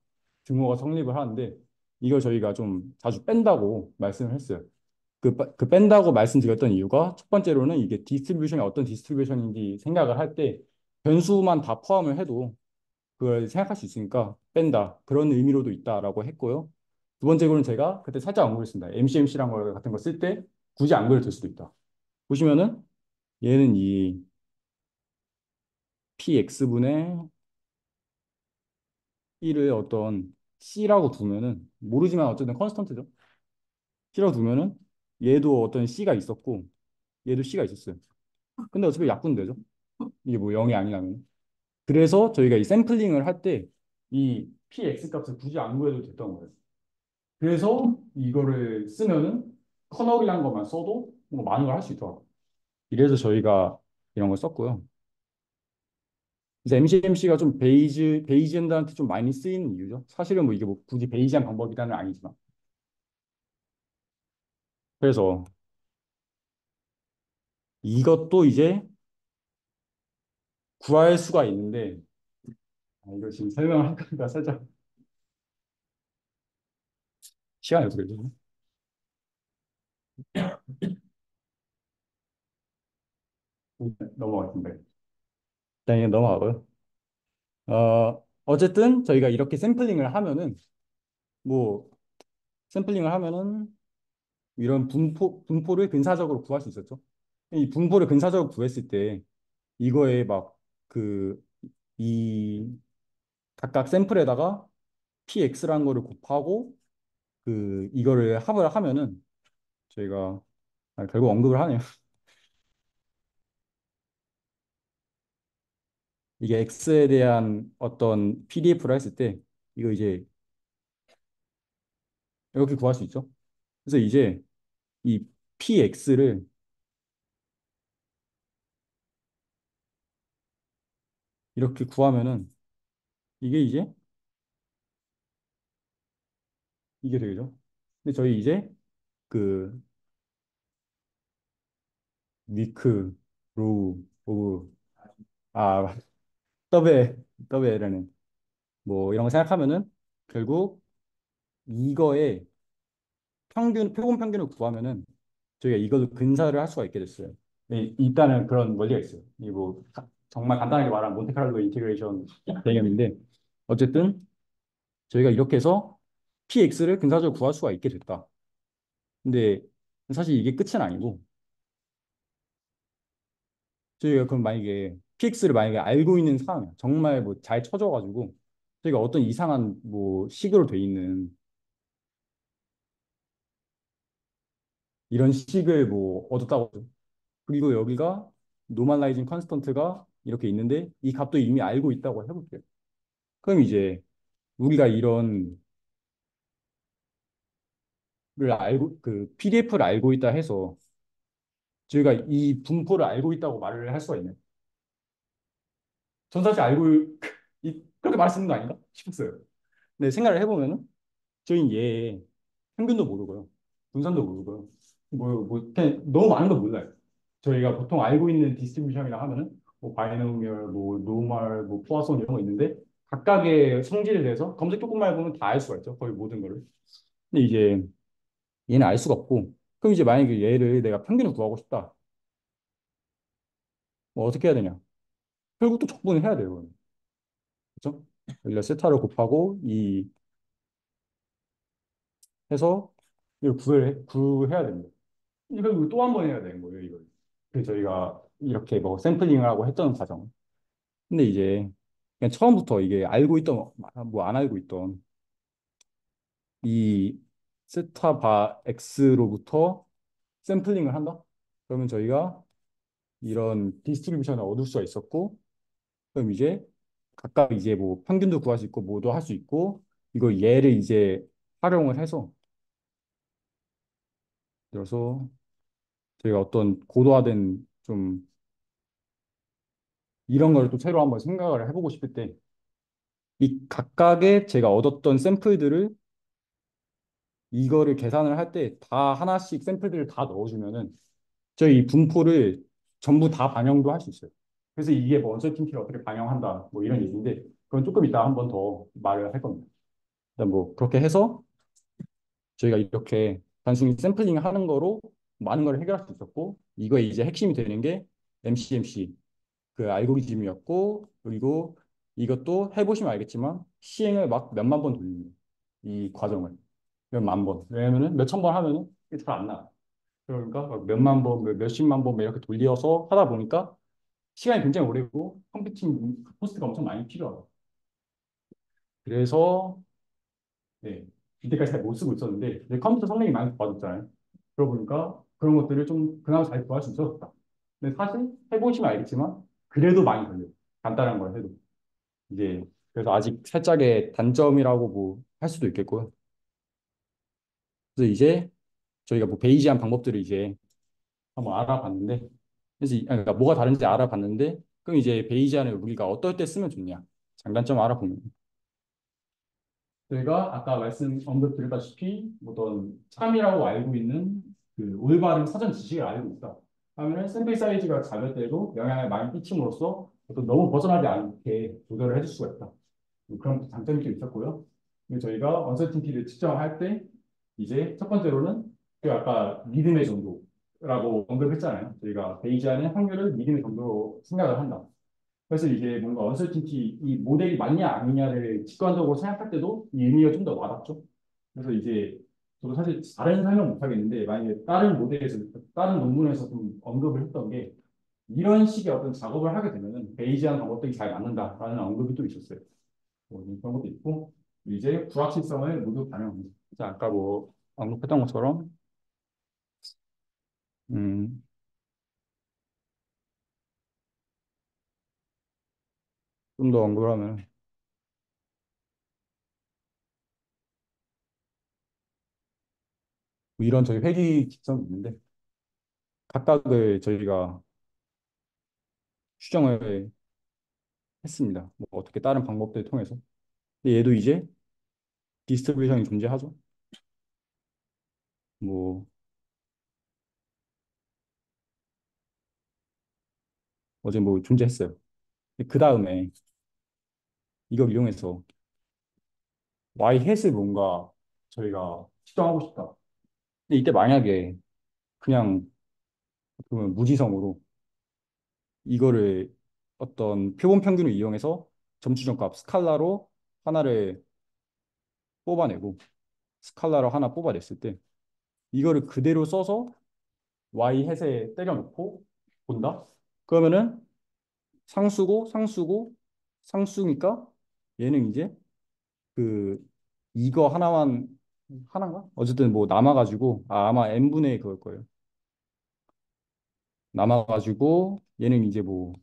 등호가 성립을 하는데 이걸 저희가 좀 자주 뺀다고 말씀을 했어요. 그 뺀다고 말씀드렸던 이유가 첫 번째로는 이게 디스트리뷰션이 어떤 디스트리뷰션인지 생각을 할 때 변수만 다 포함을 해도 그걸 생각할 수 있으니까 뺀다. 그런 의미로도 있다라고 했고요. 두 번째로는 제가 그때 살짝 언급했습니다. MCMC란 거 같은 거 쓸 때 굳이 안 그려도 될 수도 있다. 보시면은 얘는 이 px분의 1을 어떤 c라고 두면은 모르지만 어쨌든 컨스턴트죠. c라고 두면은 얘도 어떤 c가 있었고 얘도 c가 있었어요. 근데 어차피 약분되죠. 이게 뭐 0이 아니라면. 그래서 저희가 이 샘플링을 할 때 이 px 값을 굳이 안 구해도 됐던 거예요. 그래서 이거를 쓰면은 커널이란 것만 써도 뭐 많은 걸 할 수 있더라고요. 이래서 저희가 이런 걸 썼고요. 그래서 MCMC가 좀 베이지엔더한테 좀 많이 쓰이는 이유죠. 사실은 뭐 이게 뭐 굳이 베이지한 방법이라는 아니지만. 그래서 이것도 이제 구할 수가 있는데, 이거 지금 설명을 할까 살짝 시간이 어떻게 되죠? 넘어가겠습니다. 일단 이게 넘어가고요. 어쨌든 저희가 이렇게 샘플링을 하면은, 뭐, 샘플링을 하면은 이런 분포를 근사적으로 구할 수 있었죠. 이 분포를 근사적으로 구했을 때 이거에 막 그, 이 각각 샘플에다가 px라는 거를 곱하고 이거를 합을 하면은 저희가 결국 언급을 하네요. 이게 x에 대한 어떤 PDF를 했을 때 이거 이제 이렇게 구할 수 있죠. 그래서 이제 이 px를 이렇게 구하면은 이게 이제 이게 되죠. 근데 저희 이제 그 위크 로우 오브 아 더베 더베라는 뭐 이런 거 생각하면은 결국 이거의 표본 평균을 구하면은 저희가 이걸로 근사를 할 수가 있게 됐어요. 네, 일단은 그런 원리가 있어요. 이거 정말 간단하게 말하면 몬테카를로 인티그레이션 개념인데 어쨌든 저희가 이렇게 해서 PX를 근사적으로 구할 수가 있게 됐다. 근데 사실 이게 끝은 아니고 저희가 그럼 만약에 PX를 만약에 알고 있는 상황이야. 정말 뭐 잘 쳐져가지고 저희가 어떤 이상한 뭐 식으로 돼 있는 이런 식을 뭐 얻었다고 하죠. 그리고 여기가 노멀라이징 컨스턴트가 이렇게 있는데 이 값도 이미 알고 있다고 해볼게요. 그럼 이제 우리가 이런 를 알고 그 PDF를 알고 있다 해서 저희가 이 분포를 알고 있다고 말을 할 수가 있나요? 전 사실 알고 그렇게 말할 수 있는 거 아닌가 싶었어요. 근데 생각을 해보면은 저희 얘 평균도 모르고요. 분산도 모르고요. 뭐, 그냥 너무 많은 거 몰라요. 저희가 보통 알고 있는 디스트리뷰션이라 하면은, 뭐, 바이노미얼, 뭐, 노멀, 뭐, 포화손 이런 거 있는데, 각각의 성질에 대해서 검색 조금만 해보면 다 알 수가 있죠. 거의 모든 거를. 근데 이제 얘는 알 수가 없고, 그럼 이제 만약에 얘를 내가 평균을 구하고 싶다. 뭐, 어떻게 해야 되냐? 결국 또 적분을 해야 돼요. 그렇죠? 여기다 세타를 곱하고, 이, 해서, 이걸 구해야 됩니다. 이걸 또 한 번 해야 되는 거예요, 이걸. 그래서 저희가 이렇게 뭐 샘플링을 하고 했던 과정. 근데 이제 그냥 처음부터 이게 알고 있던, 뭐 안 알고 있던 이 세타 바 X로부터 샘플링을 한다? 그러면 저희가 이런 디스트리뷰션을 얻을 수가 있었고, 그럼 이제 각각 이제 뭐 평균도 구할 수 있고, 뭐도 할 수 있고, 이거 얘를 이제 활용을 해서, 그래서 저희가 어떤 고도화된 좀 이런 걸 또 새로 한번 생각을 해보고 싶을 때, 이 각각의 제가 얻었던 샘플들을 이거를 계산을 할 때 다 하나씩 샘플들을 다 넣어주면은 저희 이 분포를 전부 다 반영도 할 수 있어요. 그래서 이게 뭐 언설틴티를 어떻게 반영한다 뭐 이런 얘기인데 그건 조금 이따 한번 더 말을 할 겁니다. 일단 뭐 그렇게 해서 저희가 이렇게 단순히 샘플링 하는 거로 많은 걸 해결할 수 있었고 이거의 이제 핵심이 되는 게 MCMC 그 알고리즘이었고 그리고 이것도 해보시면 알겠지만 시행을 막 몇만 번 돌립니다. 이 과정을 몇만 번. 왜냐면은 몇천 번 하면은 이게 잘 안 나와. 그러니까 막 몇만 번, 몇십만 번 이렇게 돌려서 하다 보니까 시간이 굉장히 오래고 컴퓨팅 코스트가 엄청 많이 필요하고. 그래서 네, 이때까지 잘 못 쓰고 있었는데 이제 컴퓨터 성능이 많이 좋아졌잖아요. 그러고 보니까 그런 것들을 좀 그나마 잘 구할 수 있었다. 근데 사실 해보시면 알겠지만 그래도 많이 걸려요. 간단한 걸 해도. 이제 그래서 아직 살짝의 단점이라고 뭐 할 수도 있겠고요. 그래서 이제 저희가 뭐 베이지한 방법들을 이제 한번 알아봤는데 그래서 그러니까 뭐가 다른지 알아봤는데 그럼 이제 베이지안을 우리가 어떨 때 쓰면 좋냐 장단점 알아보면 저희가 아까 언급드렸다시피 어떤 참이라고 알고 있는 그 올바른 사전 지식을 알고 있다 하면은 샘플 사이즈가 작을 때도 영향을 많이 끼침으로써 어떤 너무 벗어나지 않게 조절을 해줄 수가 있다 그런 장점이 좀 있었고요 그리고 저희가 언서틴티를 측정할 때 이제 첫 번째로는 그 아까 믿음의 정도라고 언급했잖아요. 저희가 베이지안의 확률을 믿음의 정도로 생각을 한다. 그래서 이게 뭔가 언서티티 이 모델이 맞냐 아니냐를 직관적으로 생각할 때도 이 의미가 좀 더 와닿죠. 그래서 이제 저도 사실 다른 설명 못 하겠는데 만약에 다른 모델에서 다른 논문에서 좀 언급을 했던 게 이런 식의 어떤 작업을 하게 되면은 베이지안 방법들이 잘 맞는다라는 언급이 또 있었어요. 뭐 그런 것도 있고 이제 불확실성을 모두 반영합니다. 자, 아까 뭐 언급했던 것처럼 음, 좀 더 언급을 하면 뭐 이런 저희 회귀 직선이 있는데 각각을 저희가 추정을 했습니다. 뭐 어떻게 다른 방법들을 통해서. 근데 얘도 이제 디스트리뷰션이 존재하죠. 뭐 어제 뭐 존재했어요. 그 다음에 이걸 이용해서 y 햇을 뭔가 저희가 측정하고 싶다. 근데 이때 만약에 그냥 그러면 무지성으로 이거를 어떤 표본 평균을 이용해서 점수점값 스칼라로 하나를 뽑아내고 스칼라로 하나 뽑아냈을 때 이거를 그대로 써서 y 햇에 때려놓고 본다? 그러면은 상수고 상수고 상수니까 얘는 이제 그 이거 하나만 하나인가? 어쨌든 뭐 남아가지고 아마 n분의 그걸 거예요. 남아가지고 얘는 이제 뭐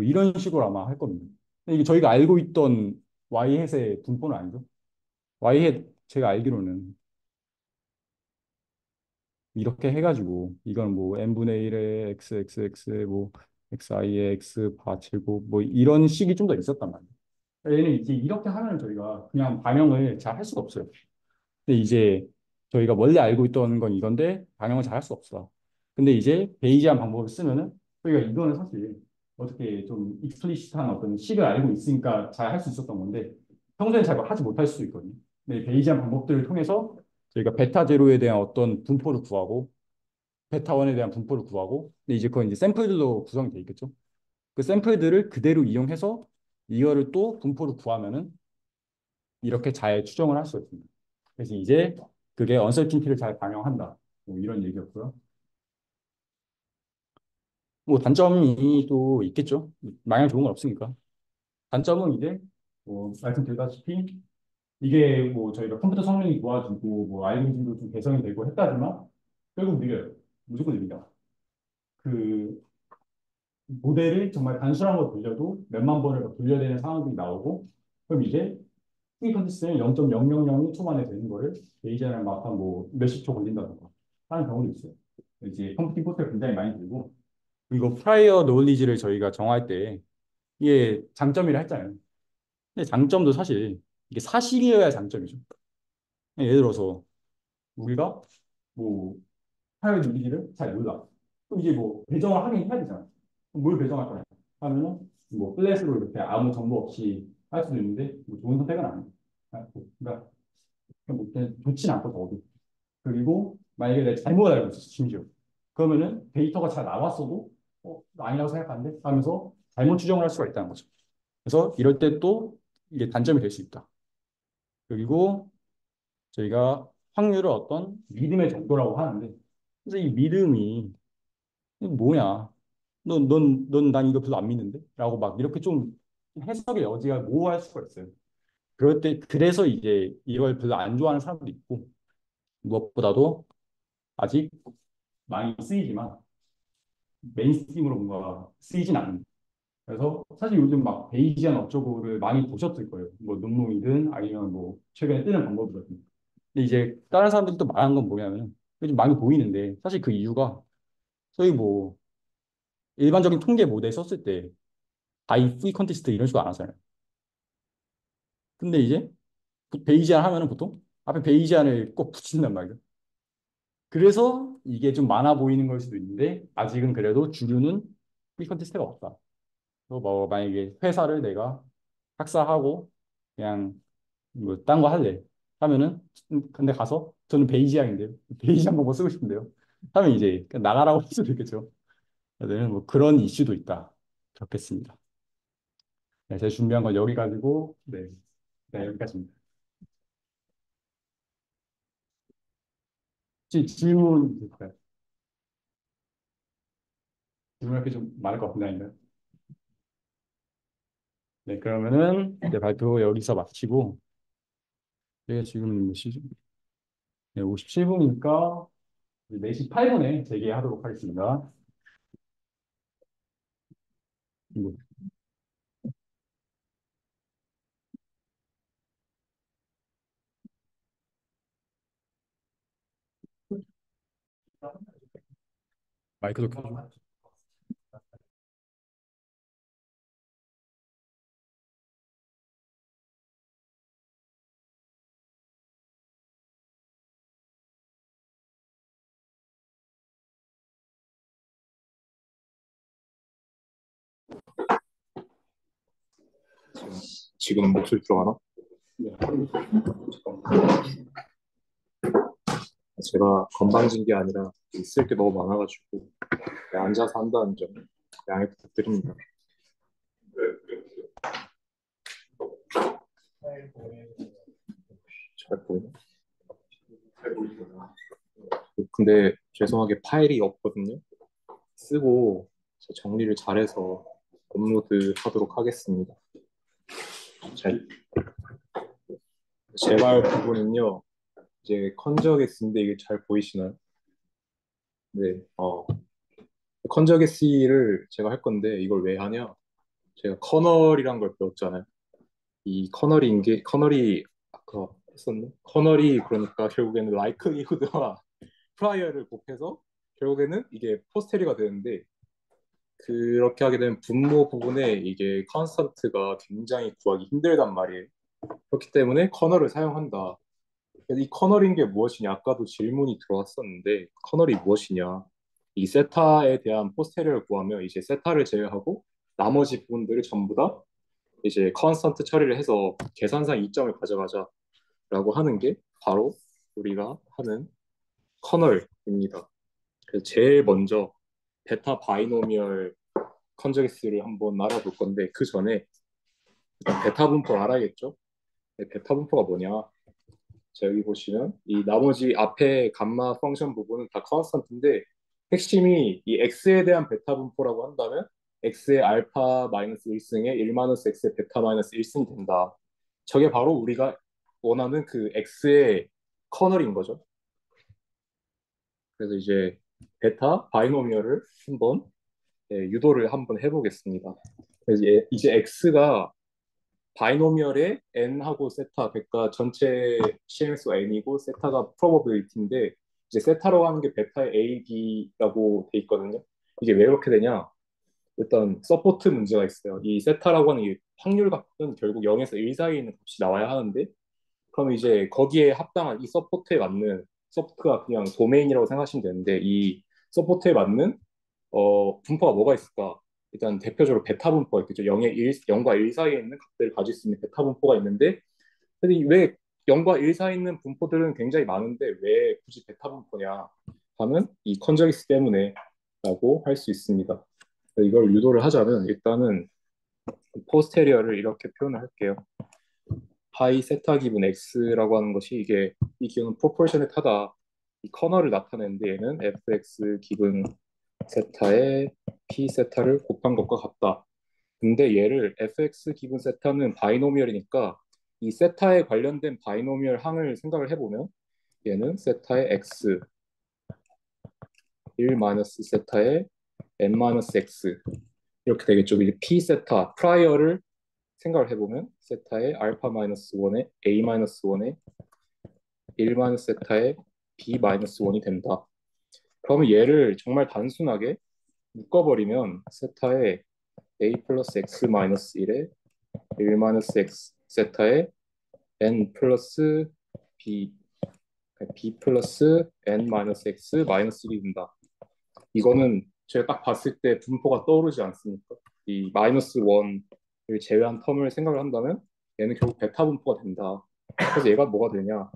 이런 식으로 아마 할 겁니다. 근데 이게 저희가 알고 있던 y햇의 분포는 아니죠. y햇 제가 알기로는 이렇게 해가지고 이건 뭐 n분의 1에 xxx 뭐 xi에 x 바 제곱 뭐 이런 식이 좀 더 있었단 말이에요. 얘는 이제 이렇게 하면 저희가 그냥 반영을 잘 할 수가 없어요. 근데 이제 저희가 원래 알고 있던 건 이건데 반영을 잘 할 수 없어. 근데 이제 베이지한 방법을 쓰면은 저희가 이거는 사실 어떻게 좀 익스플리시트한 어떤 식을 알고 있으니까 잘 할 수 있었던 건데 평소에 잘 하지 못할 수도 있거든요. 근데 베이지한 방법들을 통해서 저희가 베타 제로에 대한 어떤 분포를 구하고 베타 원에 대한 분포를 구하고 근데 이제 그건 이제 샘플들로 구성이 돼 있겠죠. 그 샘플들을 그대로 이용해서 이거를 또 분포를 구하면은 이렇게 잘 추정을 할 수 있습니다. 그래서 이제 그게 언설틴티를 잘 반영한다. 뭐 이런 얘기였고요. 뭐 단점이 또 있겠죠. 마냥 좋은 건 없으니까. 단점은 이제 뭐 말씀드렸다시피 이게 뭐 저희가 컴퓨터 성능이 좋아지고 뭐 알고리즘도 좀 개선이 되고 했다지만 결국 느려요. 무조건 느립니다. 그 모델을 정말 단순한 걸 돌려도 몇만 번을 더 돌려야 되는 상황들이 나오고 그럼 이제 이 컨디션은 0.0001초 만에 되는 거를 베이지안을 막한뭐 몇십 초 걸린다던가 하는 경우도 있어요. 이제 컴퓨팅 코스트가 굉장히 많이 들고 이거 프라이어 노리지를 저희가 정할 때 이게 장점이라 했잖아요. 근데 장점도 사실 이게 사실이어야 장점이죠. 예를 들어서 우리가 뭐 프라이어 노리지를 잘 몰라. 그럼 이제 뭐 배정을 하긴 해야 되잖아. 그럼 뭘 배정할 거냐 하면은 뭐 플랫으로 이렇게 아무 정보 없이 할 수도 있는데 뭐 좋은 선택은 아니에요. 그러니까 뭐 좋진 않고 더도 그리고 만약에 내가 잘못 알고 있었어, 심지어. 그러면은 데이터가 잘 나왔어도 아니라고 생각하는데 하면서 잘못 추정을 할 수가 있다는 거죠. 그래서 이럴 때 또 이게 단점이 될 수 있다. 그리고 저희가 확률을 어떤 믿음의 정도라고 하는데 그래서 이 믿음이 이게 뭐냐? 넌 난 이거 별로 안 믿는데? 라고 막 이렇게 좀 해석의 여지가 모호할 수가 있어요. 그럴 때 그래서 이제 이걸 별로 안 좋아하는 사람도 있고 무엇보다도 아직 많이 쓰이지만 메인스트림으로 뭔가 쓰이진 않는. 그래서 사실 요즘 막 베이지안 어쩌고를 많이 보셨을 거예요. 뭐 논문이든 아니면 뭐 최근에 뜨는 방법이든. 근데 이제 다른 사람들이 또 말하는 건 뭐냐면 요즘 많이 보이는데 사실 그 이유가 저희 뭐 일반적인 통계 모델 썼을 때 바이 프리 컨테스트 이런 식으로 안 하잖아요. 근데 이제 베이지안 하면은 보통 앞에 베이지안을 꼭 붙인단 말이에요. 그래서 이게 좀 많아 보이는 걸 수도 있는데 아직은 그래도 주류는 프리 컨테스트가 없다. 그래서 뭐 만약에 회사를 내가 학사하고 그냥 뭐 딴 거 할래 하면은 근데 가서 저는 베이지양인데요. 베이지양 보고 쓰고 싶은데요. 하면 이제 그냥 나가라고 할 수도 있겠죠. 그래서 뭐 그런 이슈도 있다. 그렇겠습니다. 네, 제가 준비한 건 여기 가지고 네, 여기까지입니다. 질문 있을까요? 질문할 게 좀 많을 것 같은데 아닌가요? 네, 그러면은 네, 발표 여기서 마치고 제가 지금 몇 시죠? 네, 57분이니까 4시 8분에 재개하도록 하겠습니다. 뭐, 마이크도 켜주고. 지금 목소리 들어가나? 제가 건방진 게 아니라 있을 게 너무 많아가지고 앉아서 한다는 점 양해 부탁드립니다. 잘 보이나? 근데 죄송하게 파일이 없거든요. 쓰고 정리를 잘해서 업로드 하도록 하겠습니다. 잘, 제발 부분은요. 이제 컨저게스인데 이게 잘 보이시나요? 네, 컨저게시를 제가 할 건데 이걸 왜 하냐? 제가 커널이란 걸 배웠잖아요. 이 커널인 게 커널이 아까 했었나? 커널이 그러니까 결국에는 라이크리후드와 프라이어를 곱해서 결국에는 이게 포스테리가 되는데 그렇게 하게 되면 분모 부분에 이게 컨스턴트가 굉장히 구하기 힘들단 말이에요. 그렇기 때문에 커널을 사용한다. 그래서 이 커널인 게 무엇이냐? 아까도 질문이 들어왔었는데 커널이 무엇이냐? 이 세타에 대한 포스테리어를 구하면 이제 세타를 제외하고 나머지 부분들을 전부 다 이제 컨스턴트 처리를 해서 계산상 이점을 가져가자라고 하는 게 바로 우리가 하는 커널입니다. 그래서 제일 먼저 베타 바이노미얼 컨저게스를 한번 알아볼 건데 그 전에 일단 베타 분포를 알아야겠죠? 네, 베타 분포가 뭐냐? 자, 여기 보시면 이 나머지 앞에 감마 펑션 부분은 다 컨스턴트인데 핵심이 이 x에 대한 베타 분포라고 한다면 x의 알파 마이너스 1승에 1 마이너스 x의 베타 마이너스 1승이 된다. 저게 바로 우리가 원하는 그 x의 커널인 거죠. 그래서 이제 베타 바이노미얼을 한번 유도를 한번 해보겠습니다. 그래서 이제 x가 바이노미얼의 n하고 세타, 그러니까 전체 CMS가 n이고 세타가 probability인데 이제 세타라고 하는 게 베타의 a, b라고 돼 있거든요. 이게 왜 그렇게 되냐? 일단 서포트 문제가 있어요. 이 세타라고 하는 이 확률 값은 결국 0에서 1 사이에 있는 값이 나와야 하는데 그럼 이제 거기에 합당한 이 서포트에 맞는 서포트가 그냥 도메인이라고 생각하시면 되는데 이 서포트에 맞는 분포가 뭐가 있을까? 일단 대표적으로 베타 분포가 있겠죠. 0과 1 사이에 있는 값들을 가질 수 있는 베타 분포가 있는데 근데 왜 0과 1 사이에 있는 분포들은 굉장히 많은데 왜 굳이 베타 분포냐 하면 이 컨저기스 때문에 라고 할 수 있습니다. 이걸 유도를 하자면 일단은 포스테리어를 이렇게 표현을 할게요. 파이 세타 기분 x라고 하는 것이 이게 이 기호는 프로포셔널하다. 이 커널을 나타내는데 얘는 fx 기분 세타에 p 세타를 곱한 것과 같다. 근데 얘를 fx 기분 세타는 바이노미얼이니까 이 세타에 관련된 바이노미얼 항을 생각을 해보면 얘는 세타의 x 1 마이너스 세타의 n 마이너스 x 이렇게 되겠죠. 이제 p 세타 프라이어를 생각을 해보면 세타의 알파 마이너스 1에 a 마이너스 1에 1 마이너스 세타의 b 마이너스 1이 된다. 그러면 얘를 정말 단순하게 묶어버리면 세타의 a 플러스 x 마이너스 1에 1 마이너스 x 세타의 n 플러스 b b 플러스 n 마이너스 x 마이너스 1이 된다. 이거는 제가 딱 봤을 때 분포가 떠오르지 않습니까? 이 마이너스 1을 제외한 텀을 생각을 한다면 얘는 결국 베타 분포가 된다. 그래서 얘가 뭐가 되냐?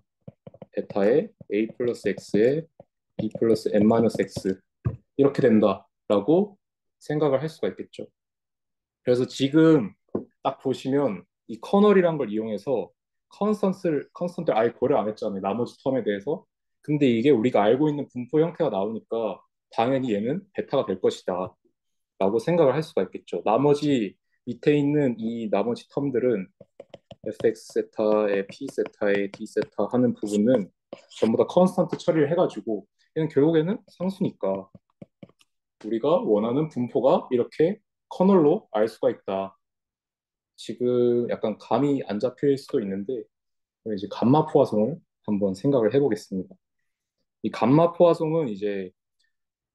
베타의 a 플러스 x에 b 플러스 n 마이너스 x 이렇게 된다라고 생각을 할 수가 있겠죠. 그래서 지금 딱 보시면 이 커널이란 걸 이용해서 컨스턴트를 아예 고려 안 했잖아요. 나머지 텀에 대해서. 근데 이게 우리가 알고 있는 분포 형태가 나오니까 당연히 얘는 베타가 될 것이다 라고 생각을 할 수가 있겠죠. 나머지 밑에 있는 이 나머지 텀들은 fx 세타에 p 세타에 d 세타 하는 부분은 전부 다 컨스턴트 처리를 해가지고 얘는 결국에는 상수니까 우리가 원하는 분포가 이렇게 커널로 알 수가 있다. 지금 약간 감이 안 잡힐 수도 있는데 이제 감마 포화성을 한번 생각을 해보겠습니다. 이 감마 포화성은 이제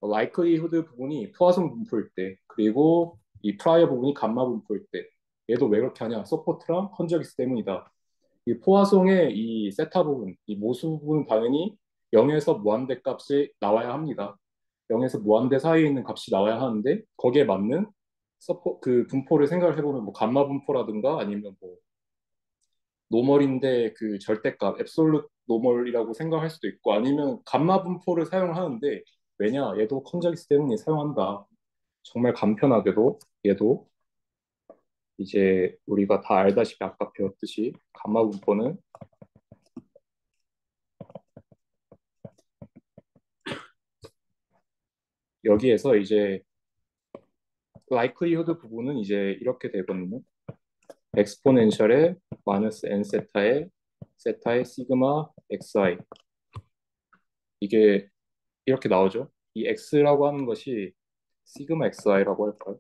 라이크리후드 부분이 포화성 분포일 때 그리고 이 프라이어 부분이 감마 분포일 때 얘도 왜 그렇게 하냐? 서포트랑 컨저기스 때문이다. 이 포화성의 이 세타 부분, 이 모수 부분은 당연히 0에서 무한대 값이 나와야 합니다. 0에서 무한대 사이에 있는 값이 나와야 하는데 거기에 맞는 그 분포를 생각을 해보면 뭐 감마 분포라든가 아니면 뭐 노멀인데 그 절대값 앱솔루트 노멀이라고 생각할 수도 있고 아니면 감마 분포를 사용하는데 왜냐 얘도 컨적이스 때문에 사용한다. 정말 간편하게도 얘도 이제 우리가 다 알다시피 아까 배웠듯이 감마 분포는 여기에서 이제 likelihood 부분은 이제 이렇게 되거든요. 엑스포넨셜의 마이너스 n 세타의 세타의 시그마 xi 이게 이렇게 나오죠. 이 x라고 하는 것이 시그마 xi라고 할까요?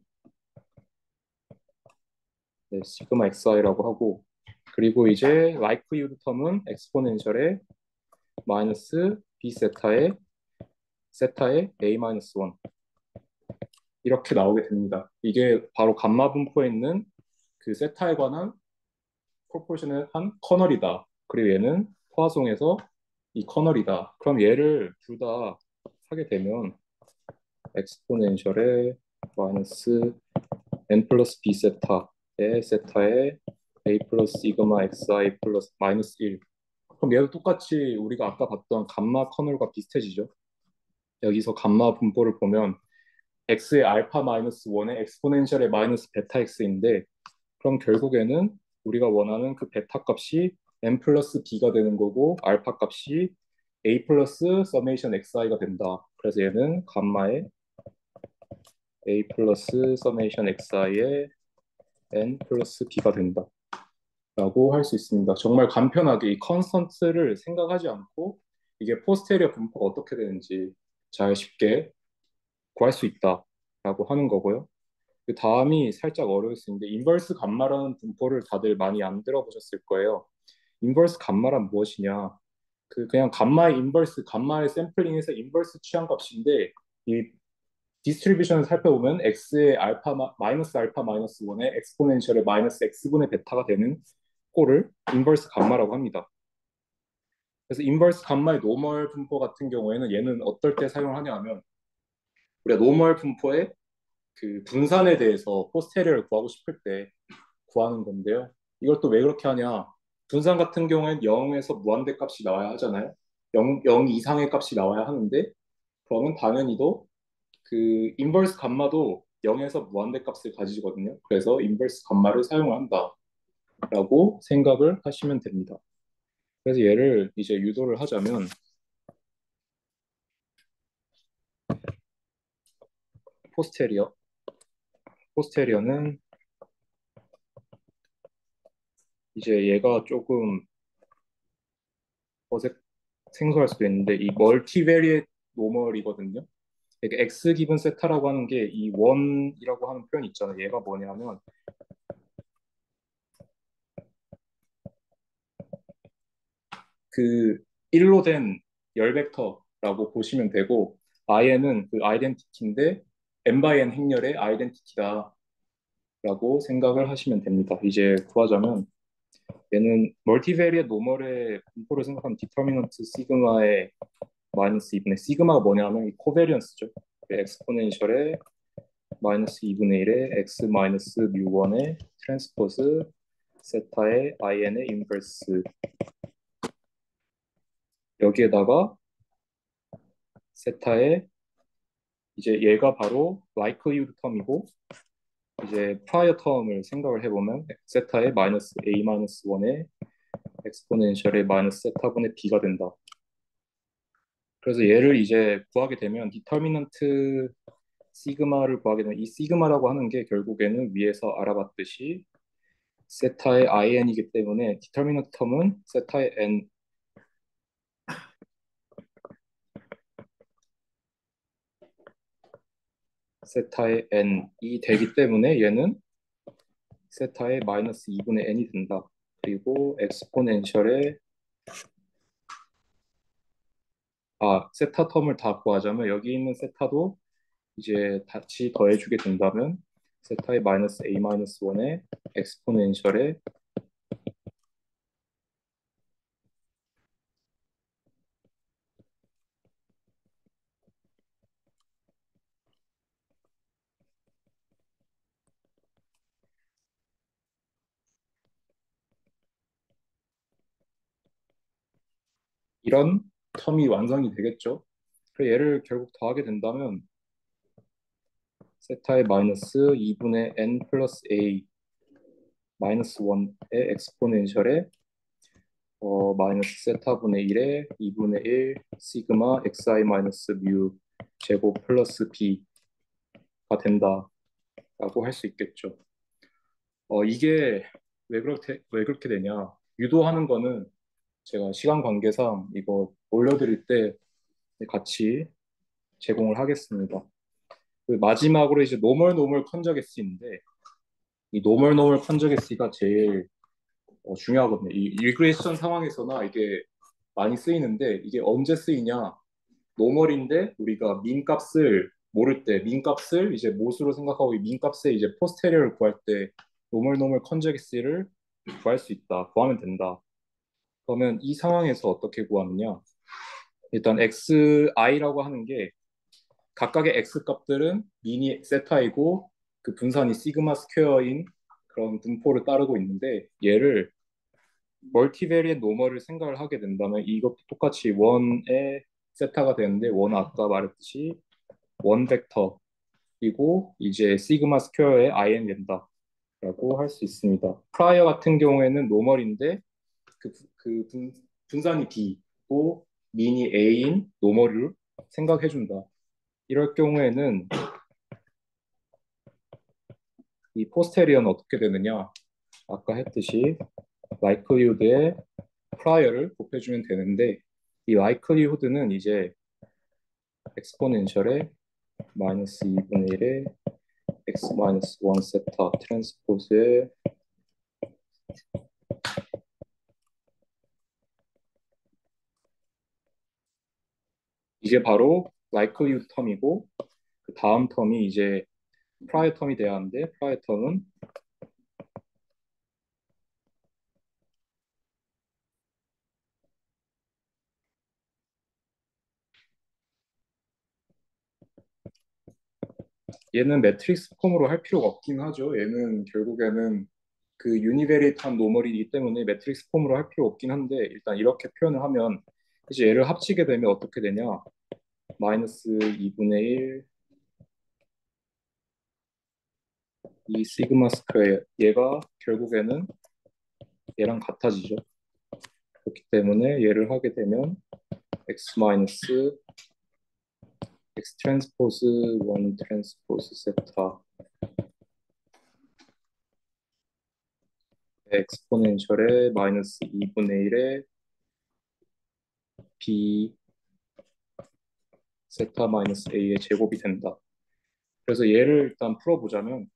네, 시그마 xi라고 하고 그리고 이제 likelihood 텀은 엑스포넨셜의 마이너스 b 세타의 a 마이너스 1 이렇게 나오게 됩니다. 이게 바로 감마 분포에 있는 그 세타에 관한 프로포션의 한 커널이다. 그리고 얘는 포화송에서 이 커널이다. 그럼 얘를 둘 다 하게 되면 엑스포넨셜의 마이너스 n 플러스 b 세타의 세타의 a 플러스 시그마 xi 플러스 마이너스 1. 그럼 얘도 똑같이 우리가 아까 봤던 감마 커널과 비슷해지죠. 여기서 감마 분포를 보면 x의 알파 마이너스 1의 엑스포넨셜의 마이너스 베타 x인데 그럼 결국에는 우리가 원하는 그 베타 값이 n 플러스 b가 되는 거고 알파 값이 a 플러스 서메이션 xi가 된다. 그래서 얘는 감마의 a 플러스 서메이션 xi의 n 플러스 b가 된다. 라고 할 수 있습니다. 정말 간편하게 이 컨스턴트를 생각하지 않고 이게 포스테리어 분포가 어떻게 되는지 잘 쉽게 구할 수 있다라고 하는 거고요. 그 다음이 살짝 어려울 수 있는데 인버스 감마라는 분포를 다들 많이 안 들어보셨을 거예요. 인버스 감마란 무엇이냐? 그 그냥 감마의 인버스, 감마의 샘플링에서 인버스 취한값인데 이 디스트리뷰션을 살펴보면 x의 알파 마이너스 1의 엑스포넨셜의 마이너스 x분의 베타가 되는 꼴을 인버스 감마라고 합니다. 그래서 인버스 감마의 노멀 분포 같은 경우에는 얘는 어떨 때 사용하냐 하면 우리가 노멀 분포의 그 분산에 대해서 포스테리어를 구하고 싶을 때 구하는 건데요. 이걸 또 왜 그렇게 하냐? 분산 같은 경우엔 0에서 무한대 값이 나와야 하잖아요. 0 이상의 값이 나와야 하는데 그러면 당연히도 그 인버스 감마도 0에서 무한대 값을 가지거든요. 그래서 인버스 감마를 사용한다라고 생각을 하시면 됩니다. 그래서 얘를 이제 유도를 하자면 포스테리어 포스테리어는 이제 얘가 조금 어색 생소할 수도 있는데 이 멀티베리에이트 노멀이거든요. 이게 x 기분 세타라고 하는 게 이 원이라고 하는 표현이 있잖아요. 얘가 뭐냐면 그 1로 된 열 벡터라고 보시면 되고 i는 그 아이덴티티인데 n by n 행렬의 아이덴티티다라고 생각을 하시면 됩니다. 이제 구하자면 얘는 멀티베리에이트 노멀의 분포를 생각하면 디터미넌트 시그마의 마이너스 2분의 시그마가 뭐냐면 이 코베리언스죠. 엑스포넨셜의 마이너스 2분의 1의 x 마이너스 뮤1의 트랜스포즈 세타의 in의 인버스 여기에다가 세타의 이제 얘가 바로 likelihood 텀이고 이제 prior 텀을 생각을 해보면 세타의 마이너스 a 마이너스 1의 엑스포넨셜의 마이너스 세타분의 b가 된다. 그래서 얘를 이제 구하게 되면 디터미넌트 시그마를 구하게 되면 이 시그마라고 하는 게 결국에는 위에서 알아봤듯이 세타의 in이기 때문에 디터미넌트 텀은 세타의 n이 되기 때문에 얘는 세타의 마이너스 2분의 n이 된다. 그리고 엑스포넨셜의 세타 텀을 다 구하자면 여기 있는 세타도 이제 같이 더해주게 된다면 세타의 마이너스 a 마이너스 1의 엑스포넨셜의 이런 텀이 완성이 되겠죠. 그래서 얘를 결국 더하게 된다면 세타의 마이너스 2분의 n 플러스 a 마이너스 1의 엑스포넨셜에 마이너스 세타분의 1에 2분의 1 시그마 xi 마이너스 뮤 제곱 플러스 b가 된다라고 할 수 있겠죠. 이게 왜 그렇게 되냐? 유도하는 거는 제가 시간 관계상 이거 올려드릴 때 같이 제공을 하겠습니다. 그 마지막으로 이제 노멀 컨저게시인데 이 노멀 컨저게시가 제일 중요하거든요. 이 리그레션 상황에서나 이게 많이 쓰이는데 이게 언제 쓰이냐? 노멀인데 우리가 민 값을 모를 때 민 값을 이제 모수로 생각하고 이 민 값의 이제 포스테리어를 구할 때 노멀 컨저게시를 구할 수 있다. 구하면 된다. 그러면 이 상황에서 어떻게 구하느냐? 일단 xi라고 하는 게 각각의 x 값들은 미니 세타이고 그 분산이 시그마 스퀘어인 그런 분포를 따르고 있는데 얘를 멀티베리엣 노멀을 생각을 하게 된다면 이것도 똑같이 원의 세타가 되는데 원은 아까 말했듯이 원 벡터이고 이제 시그마 스퀘어의 in 된다라고 할 수 있습니다. 프라이어 같은 경우에는 노멀인데 그 분산이 b고 미니 a인 노멀을 생각해준다. 이럴 경우에는 이 포스테리어는 어떻게 되느냐? 아까 했듯이 likelihood에 prior를 곱해주면 되는데 이 likelihood는 이제 엑스포넨셜에 마이너스 2분의 1에 x 마이너스 1 세타 트랜스포즈에 이게 바로 likelihood 텀이고 그 다음 텀이 이제 prior 텀이 돼야 하는데 prior 텀은 얘는 매트릭스 폼으로 할 필요가 없긴 하죠. 얘는 결국에는 그 유니베리트한 노멀이기 때문에 매트릭스 폼으로 할 필요 없긴 한데 일단 이렇게 표현을 하면 이제 얘를 합치게 되면 어떻게 되냐? 마이너스 2분의 1 이 시그마 스퀘어 얘가 결국에는 얘랑 같아지죠. 그렇기 때문에 얘를 하게 되면 x 마이너스 x 트랜스포즈 1 트랜스포즈 세타 엑스포넨셜에 마이너스 2분의 1에 b 세타 마이너스 a의 제곱이 된다. 그래서 얘를 일단 풀어보자면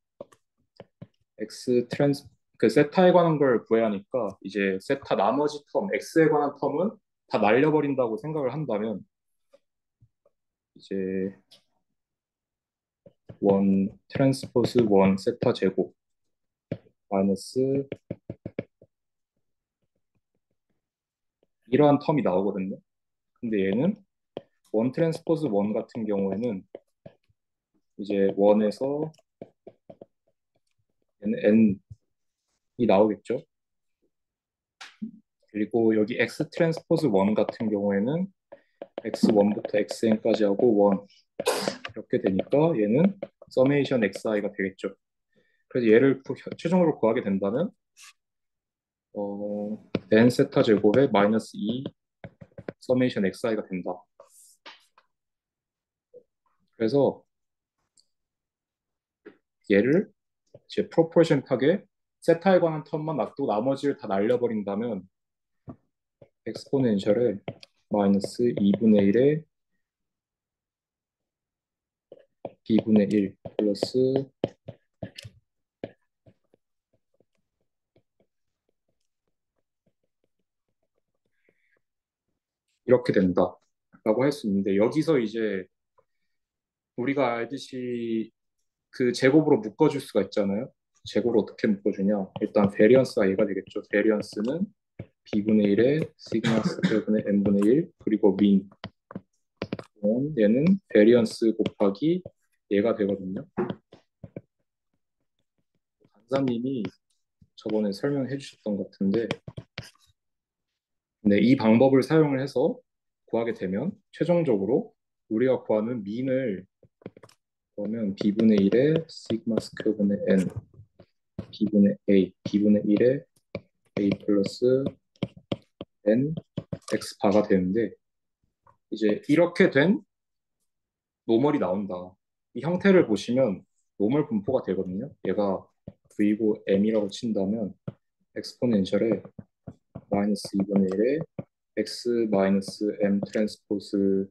x 트랜스 그 세타에 관한 걸 구해야 하니까 이제 세타 나머지 텀 x에 관한 텀은 다 날려버린다고 생각을 한다면 이제 원 트랜스포즈 원 세타 제곱 마이너스 이러한 텀이 나오거든요. 근데 얘는 원 트랜스포즈 원 같은 경우에는 이제 원에서 얘는 n이 나오겠죠. 그리고 여기 x 트랜스포즈 원 같은 경우에는 x1부터 xn까지 하고 1 이렇게 되니까 얘는 서메이션 xi가 되겠죠. 그래서 얘를 최종으로 구하게 된다면 n 세타 제곱에 마이너스 2 서메이션 xi가 된다. 그래서 얘를 이제 프로포션하게 세타에 관한 텀만 놔두고 나머지를 다 날려버린다면 엑스포넨셜에 마이너스 2분의 1에 b분의 1 플러스 이렇게 된다라고 할 수 있는데 여기서 이제 우리가 알듯이 그 제곱으로 묶어줄 수가 있잖아요. 제곱을 어떻게 묶어주냐? 일단 베리언스가 얘가 되겠죠. 베리언스는 b분의 1에 시그마 스퀘어분의 n분의 1 그리고 민 얘는 베리언스 곱하기 얘가 되거든요. 간사님이 저번에 설명해 주셨던 것 같은데 네, 이 방법을 사용을 해서 구하게 되면 최종적으로 우리가 구하는 민을 그러면 b분의 1에 시그마 스퀘어분의 n b분의 a b분의 1에 a 플러스 n x 바가 되는데 이제 이렇게 된 노멀이 나온다. 이 형태를 보시면 노멀 분포가 되거든요. 얘가 v고 m이라고 친다면 엑스포넨셜에 마이너스 2분의 1에 x 마이너스 m 트랜스포즈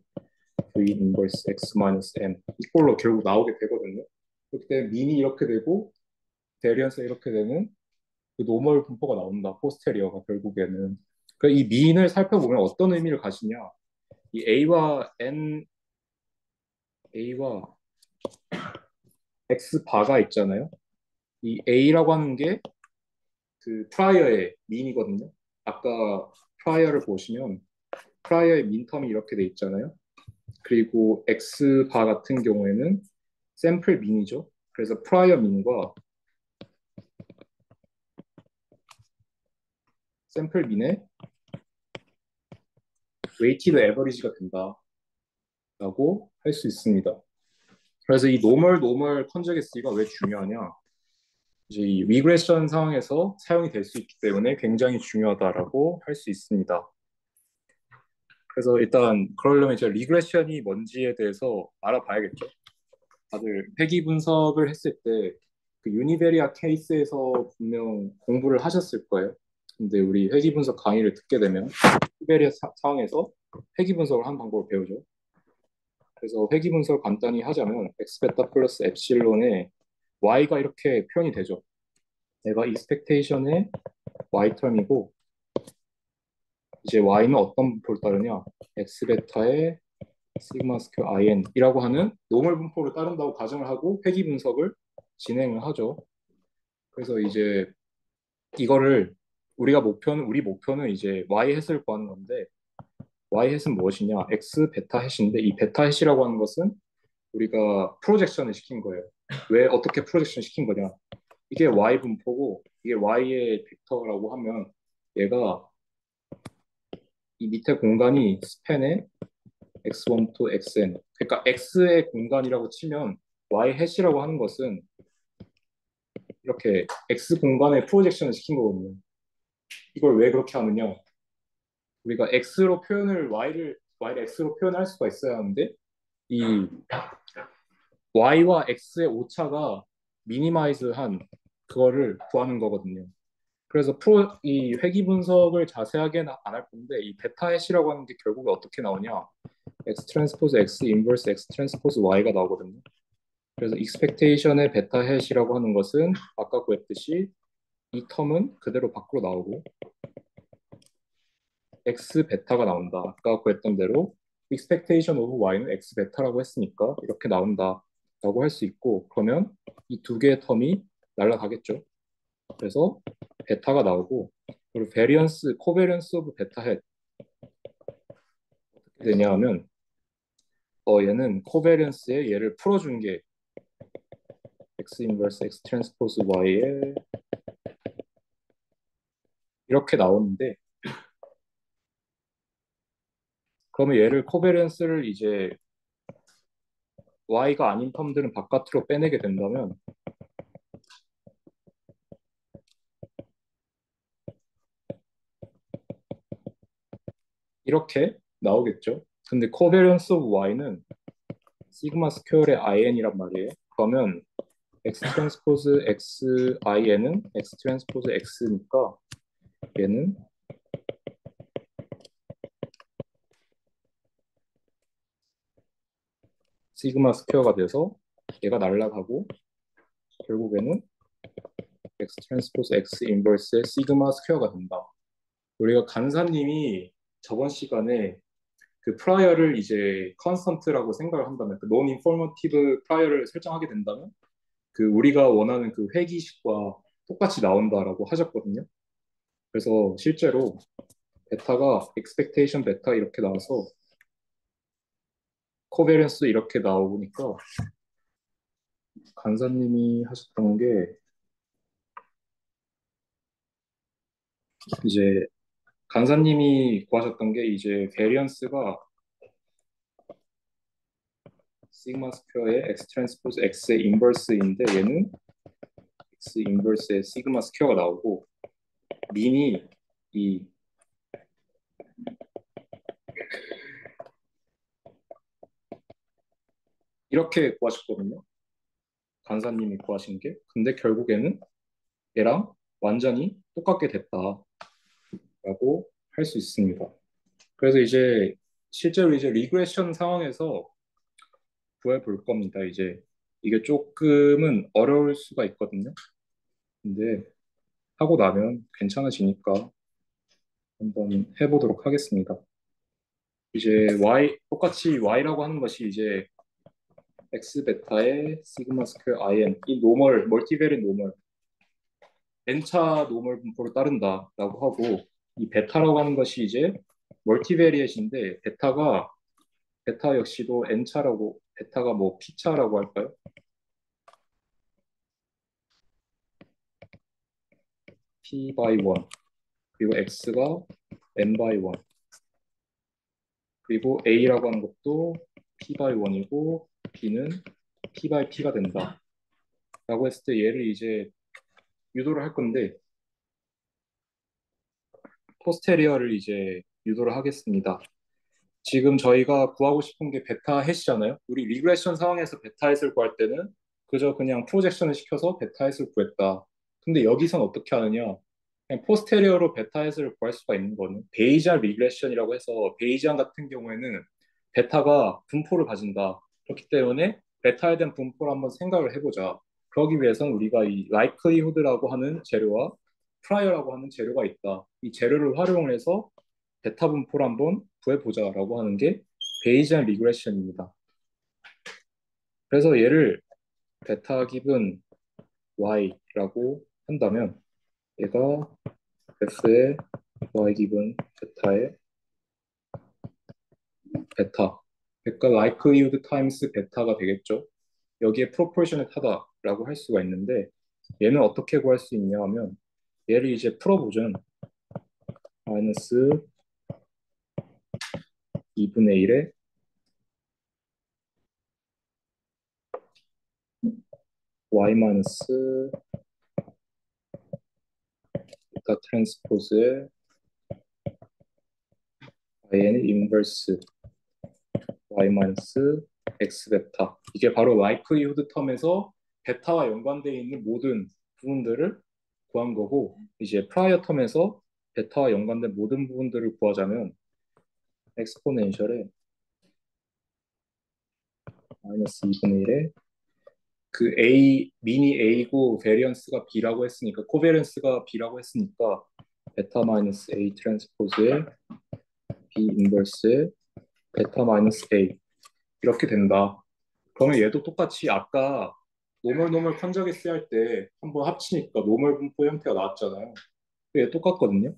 v 인버스 x 마이너스 m 이꼴로 결국 나오게 되거든요. 그렇기 때문에 민이 이렇게 되고 베리언스가 이렇게 되는 그 노멀 분포가 나온다. 포스테리어가 결국에는. 그러니까 이 민을 살펴보면 어떤 의미를 가지냐. 이 A와 X 바가 있잖아요. 이 A라고 하는 게 그 프라이어의 민이거든요. 아까 프라이어를 보시면 프라이어의 민텀이 이렇게 돼 있잖아요. 그리고 X 바 같은 경우에는 샘플 민이죠. 그래서 프라이어 민과 샘플 민의 웨이티드 에버리지가 된다라고 할 수 있습니다. 그래서 이 노멀 컨저게시가 왜 중요하냐? 이제 이 리그레션 상황에서 사용이 될 수 있기 때문에 굉장히 중요하다라고 할 수 있습니다. 그래서 일단 그러려면 이제 리그레션이 뭔지에 대해서 알아봐야겠죠. 다들 회귀 분석을 했을 때 그 유니베리아 케이스에서 분명 공부를 하셨을 거예요. 근데 우리 회귀 분석 강의를 듣게 되면 유니베리아 상황에서 회귀 분석을 하는 방법을 배우죠. 그래서 회귀 분석을 간단히 하자면 x 베타 플러스 엡실론에 y가 이렇게 표현이 되죠. 내가 익스펙테이션의 y 텀이고 이제 y는 어떤 분포를 따르냐? x 베타의 시그마 스퀘어 in이라고 하는 노멀 분포를 따른다고 가정을 하고 회귀 분석을 진행을 하죠. 그래서 이제 이거를 우리 목표는 이제 y 햇을 구하는 건데 y 햇은 무엇이냐? x 베타 햇인데 이 베타 햇이라고 하는 것은 우리가 프로젝션을 시킨 거예요. 왜 어떻게 프로젝션 시킨 거냐? 이게 y 분포고 이게 y의 벡터라고 하면 얘가 이 밑에 공간이 스팬의 x1 to xn 그러니까 x의 공간이라고 치면 y 햇이라고 하는 것은 이렇게 x 공간에 프로젝션을 시킨 거거든요. 이걸 왜 그렇게 하느냐? 우리가 x로 표현을 y를 x로 표현할 수가 있어야 하는데 이 y와 x의 오차가 미니마이즈한 그거를 구하는 거거든요. 그래서 이 회귀 분석을 자세하게는 안 할 건데 이 베타 해시라고 하는 게 결국에 어떻게 나오냐? x 트랜스포즈 x 인버스 x 트랜스포즈 y가 나오거든요. 그래서 익스펙테이션의 베타 해시라고 하는 것은 아까 구했듯이 이 텀은 그대로 밖으로 나오고 x 베타가 나온다. 아까 구했던 대로 expectation of y는 x 베타라고 했으니까 이렇게 나온다라고 할 수 있고 그러면 이 두 개의 텀이 날아가겠죠. 그래서 베타가 나오고 그리고 베리언스 코베리언스 오브 베타 헷 어떻게 되냐 하면 얘는 코베리언스에 얘를 풀어준 게 x 인버스 x 트랜스포즈 y에 이렇게 나오는데 그러면 얘를 코베리언스를 이제 y가 아닌 텀들은 바깥으로 빼내게 된다면 이렇게 나오겠죠. 근데 코베리언스 오브 y는 시그마 스퀘어의 in이란 말이에요. 그러면 x 트랜스포즈 x in은 x 트랜스포즈 x니까 얘는 시그마 스퀘어가 돼서 얘가 날아가고 결국에는 x 트랜스포즈 x 인버스의 시그마 스퀘어가 된다. 우리가 간사님이 저번 시간에 그 프라이어를 이제 컨스턴트라고 생각을 한다면 그 논 인포머티브 프라이어를 설정하게 된다면 그 우리가 원하는 그 회기식과 똑같이 나온다라고 하셨거든요. 그래서 실제로 베타가 expectation 베타 이렇게 나와서 코베런스 이렇게 나오니까 간사님이 하셨던 게 이제 간사님이 구하셨던 게 이제 베리언스가 시그마 스퀘어의 x 트랜스포즈 x의 인버스인데 얘는 x 인버스의 시그마 스퀘어가 나오고 민이 이 이렇게 구하셨거든요. 간사님이 구하신 게. 근데 결국에는 얘랑 완전히 똑같게 됐다라고 할 수 있습니다. 그래서 이제 실제로 이제 리그레션 상황에서 구해볼 겁니다. 이제 이게 조금은 어려울 수가 있거든요. 근데 하고 나면 괜찮아지니까 한번 해보도록 하겠습니다. 이제 똑같이 y라고 하는 것이 이제 x 베타의 시그마 스퀘어 in 이 노멀 멀티베리 노멀 n차 노멀 분포를 따른다라고 하고 이 베타라고 하는 것이 이제 멀티베리엣인데 베타 역시도 n차라고 베타가 뭐 p차라고 할까요? p by 1 그리고 x가 n by 1 그리고 a라고 하는 것도 p by 1이고 b는 p by p가 된다 라고 했을 때 얘를 이제 유도를 할 건데 포스테리어를 이제 유도를 하겠습니다. 지금 저희가 구하고 싶은 게 베타 햇이잖아요. 우리 리그레션 상황에서 베타 햇을 구할 때는 그저 그냥 프로젝션을 시켜서 베타 햇을 구했다. 근데 여기선 어떻게 하느냐? 그냥 포스테리어로 베타 햇을 구할 수가 있는 거는 베이지안 리그레션이라고 해서 베이지안 같은 경우에는 베타가 분포를 가진다. 그렇기 때문에 베타에 대한 분포를 한번 생각을 해보자. 그러기 위해서는 우리가 이 likelihood라고 하는 재료와 prior라고 하는 재료가 있다. 이 재료를 활용해서 베타 분포를 한번 구해보자라고 하는 게 베이지안 리그레션입니다. 그래서 얘를 베타 기분 y라고 한다면 얘가 f의 y 기분 베타의 베타 그러니까 likelihood times 베타가 되겠죠. 여기에 proportionate하다라고 할 수가 있는데 얘는 어떻게 구할 수 있냐 하면 얘를 이제 풀어보죠. 마이너스 2분의 1에 y 마이너스 베타 트랜스포즈의 y는 인버스 y 마이너스 x 베타 이게 바로 likelihood 텀에서 베타와 연관되어 있는 모든 부분들을 구한 거고 이제 prior 텀에서 베타와 연관된 모든 부분들을 구하자면 엑스포넨셜에 마이너스 2분의 1에 그 A 미니 A고 베리언스가 B라고 했으니까 코베런스가 B라고 했으니까 베타 마이너스 A 트랜스포즈의 B 인버스의 베타 마이너스 A 이렇게 된다. 그러면 얘도 똑같이 아까 노멀 컨저게스 할 때 한번 합치니까 노멀 분포 형태가 나왔잖아요. 얘 똑같거든요.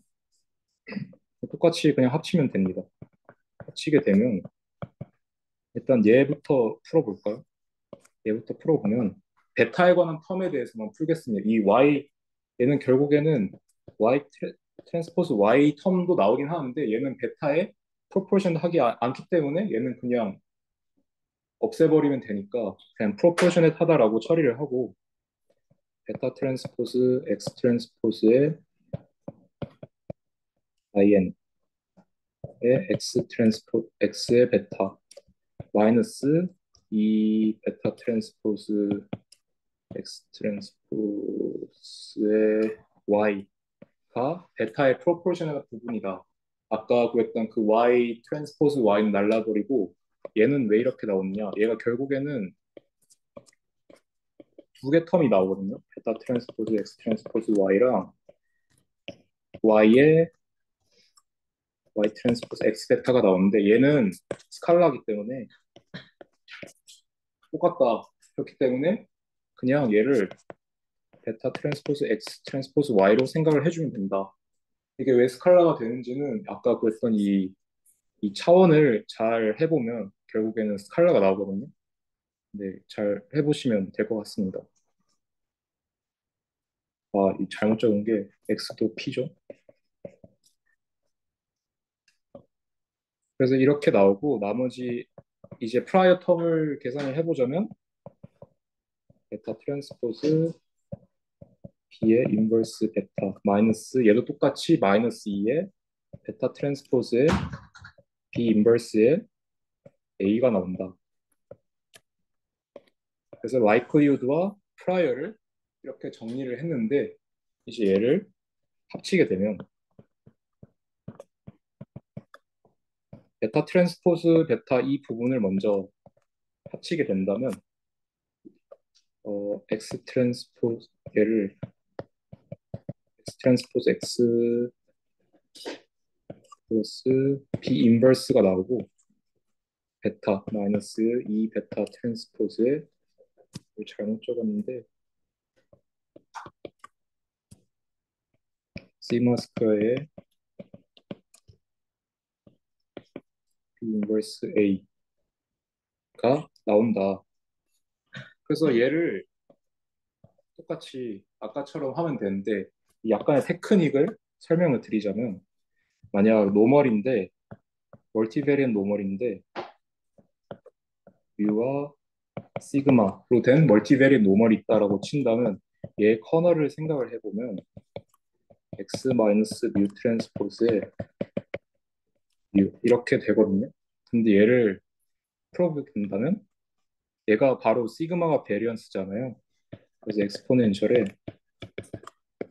똑같이 그냥 합치면 됩니다. 합치게 되면 일단 얘부터 풀어볼까요? 얘부터 풀어보면 베타에 관한 텀에 대해서만 풀겠습니다. 이 y 얘는 결국에는 y 트랜스포즈 y 텀도 나오긴 하는데 얘는 베타에 프로포션 하기 않기 때문에 얘는 그냥 없애버리면 되니까 그냥 프로포셔넷 하다라고 처리를 하고 베타 트랜스포즈 x 트랜스포즈의 in의 x 트랜스포 x의 베타 마이너스 이 베타 트랜스포즈 x 트랜스포즈의 y가 베타의 프로포셔널 부분이다. 아까 구했던 그 y 트랜스포즈 y는 날라버리고 얘는 왜 이렇게 나오느냐? 얘가 결국에는 두 개 텀이 나오거든요. 베타 트랜스포즈 x 트랜스포즈 y랑 y의 y 트랜스포즈 x 베타가 나오는데 얘는 스칼라기 때문에 똑같다. 그렇기 때문에 그냥 얘를 베타 트랜스포즈 x 트랜스포즈 y로 생각을 해주면 된다. 이게 왜 스칼라가 되는지는 아까 그랬던 이 차원을 잘 해보면 결국에는 스칼라가 나오거든요. 네, 잘 해보시면 될 것 같습니다. 아, 이 잘못 적은 게 x도 p죠. 그래서 이렇게 나오고 나머지 이제 프라이어 텀을 계산을 해보자면 베타 트랜스포즈 B의 인버스 베타 마이너스 얘도 똑같이 마이너스 2의 베타 트랜스포즈의 B 인버스의 A가 나온다. 그래서 likelihood와 prior를 이렇게 정리를 했는데 이제 얘를 합치게 되면 베타 트랜스포즈 베타 이 부분을 먼저 합치게 된다면 x 트랜스포즈 얘를 x 트랜스포즈 x 플러스 b 인버스가 나오고 베타 마이너스 2 베타 트랜스포즈에 잘못 적었는데 시그마 스퀘어의 b 인버스 a가 나온다. 그래서 얘를 똑같이 아까처럼 하면 되는데 이 약간의 테크닉을 설명을 드리자면 만약 노멀인데 멀티베리언 노멀인데 뮤와 시그마로 된 멀티베리언 노멀이 있다라고 친다면 얘의 커널을 생각을 해보면 x 마이너스 뮤 트랜스포즈의 뮤 이렇게 되거든요. 근데 얘를 풀어보게 된다면 얘가 바로 시그마가 베리언스잖아요. 그래서 엑스포넨셜에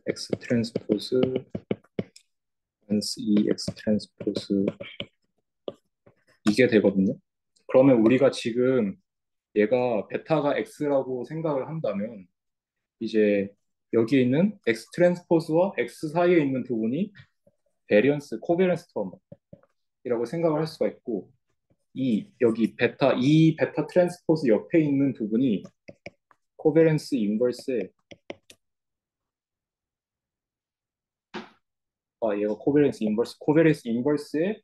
x 트랜스포즈 마이너스 2 x 트랜스포즈 이게 되거든요. 그러면 우리가 지금 얘가 베타가 x라고 생각을 한다면 이제 여기에 있는 x 트랜스포즈와 x 사이에 있는 부분이 베리언스, 코베런스 텀이라고 생각을 할 수가 있고 이 베타 트랜스포즈 옆에 있는 부분이 코베런스 인버스의 얘가 코베런스 인버스의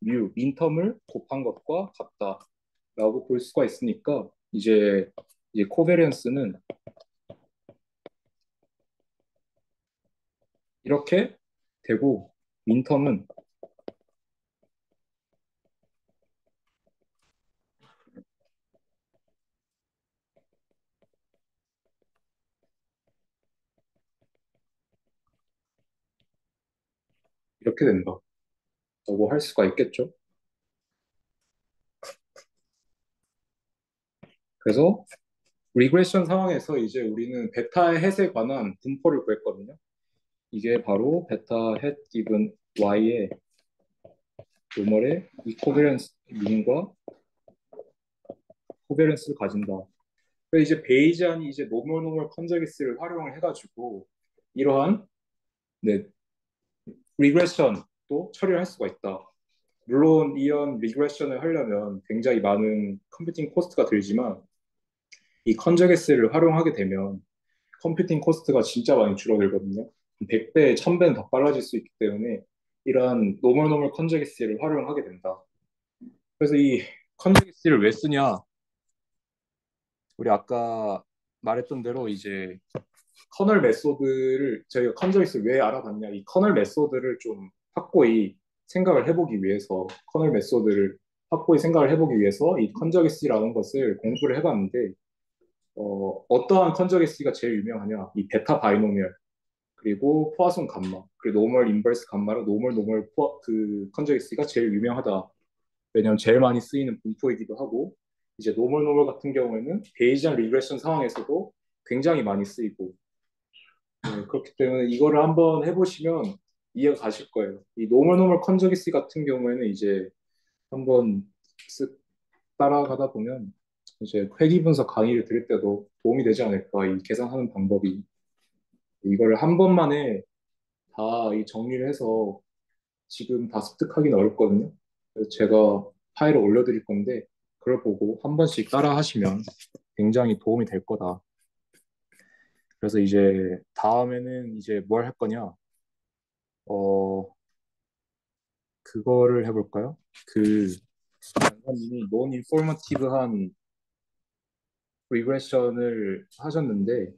뮤, 민텀을 곱한 것과 같다라고 볼 수가 있으니까 이제 코베런스는 이렇게 되고 민텀은 이렇게 된다라고 할 수가 있겠죠. 그래서 리그레션 상황에서 이제 우리는 베타의 햇에 관한 분포를 구했거든요. 이게 바로 베타 햇 기분 y의 노멀의 이코베런스 민과 코베런스를 가진다. 그래서 이제 베이지안이 이제 노멀 컨저기스를 활용을 해가지고 이러한 네, 리그레션도 처리를 할 수가 있다. 물론 이런 리그레션을 하려면 굉장히 많은 컴퓨팅 코스트가 들지만 이 컨저게스를 활용하게 되면 컴퓨팅 코스트가 진짜 많이 줄어들거든요. 100배, 1000배는 더 빨라질 수 있기 때문에 이러한 노멀 컨저게스를 활용하게 된다. 그래서 이 컨저게스를 왜 쓰냐? 우리 아까 말했던 대로 이제 커널 메소드를 저희가 컨저게스를 왜 알아봤냐? 이 커널 메소드를 좀 확고히 생각을 해보기 위해서 커널 메소드를 확고히 생각을 해보기 위해서 이 컨저게스라는 것을 공부를 해봤는데 어떠한 컨저게시가 제일 유명하냐? 이 베타 바이노미얼 그리고 포화송 감마 그리고 노멀 인버스 감마로 노멀 그 컨저게시가 제일 유명하다. 왜냐하면 제일 많이 쓰이는 분포이기도 하고 이제 노멀 같은 경우에는 베이지안 리그레션 상황에서도 굉장히 많이 쓰이고 그렇기 때문에 이거를 한번 해보시면 이해가 가실 거예요. 이 노멀 컨저게시 같은 경우에는 이제 한번 쓱 따라가다 보면 이제 회귀 분석 강의를 들을 때도 도움이 되지 않을까, 이 계산하는 방법이. 이거를 한 번만에 다 이 정리를 해서 지금 다 습득하기는 어렵거든요. 그래서 제가 파일을 올려드릴 건데, 그걸 보고 한 번씩 따라 하시면 굉장히 도움이 될 거다. 그래서 이제 다음에는 이제 뭘 할 거냐? 어, 그거를 해볼까요? 양관님이 논 인포머티브한 리그레션을 하셨는데,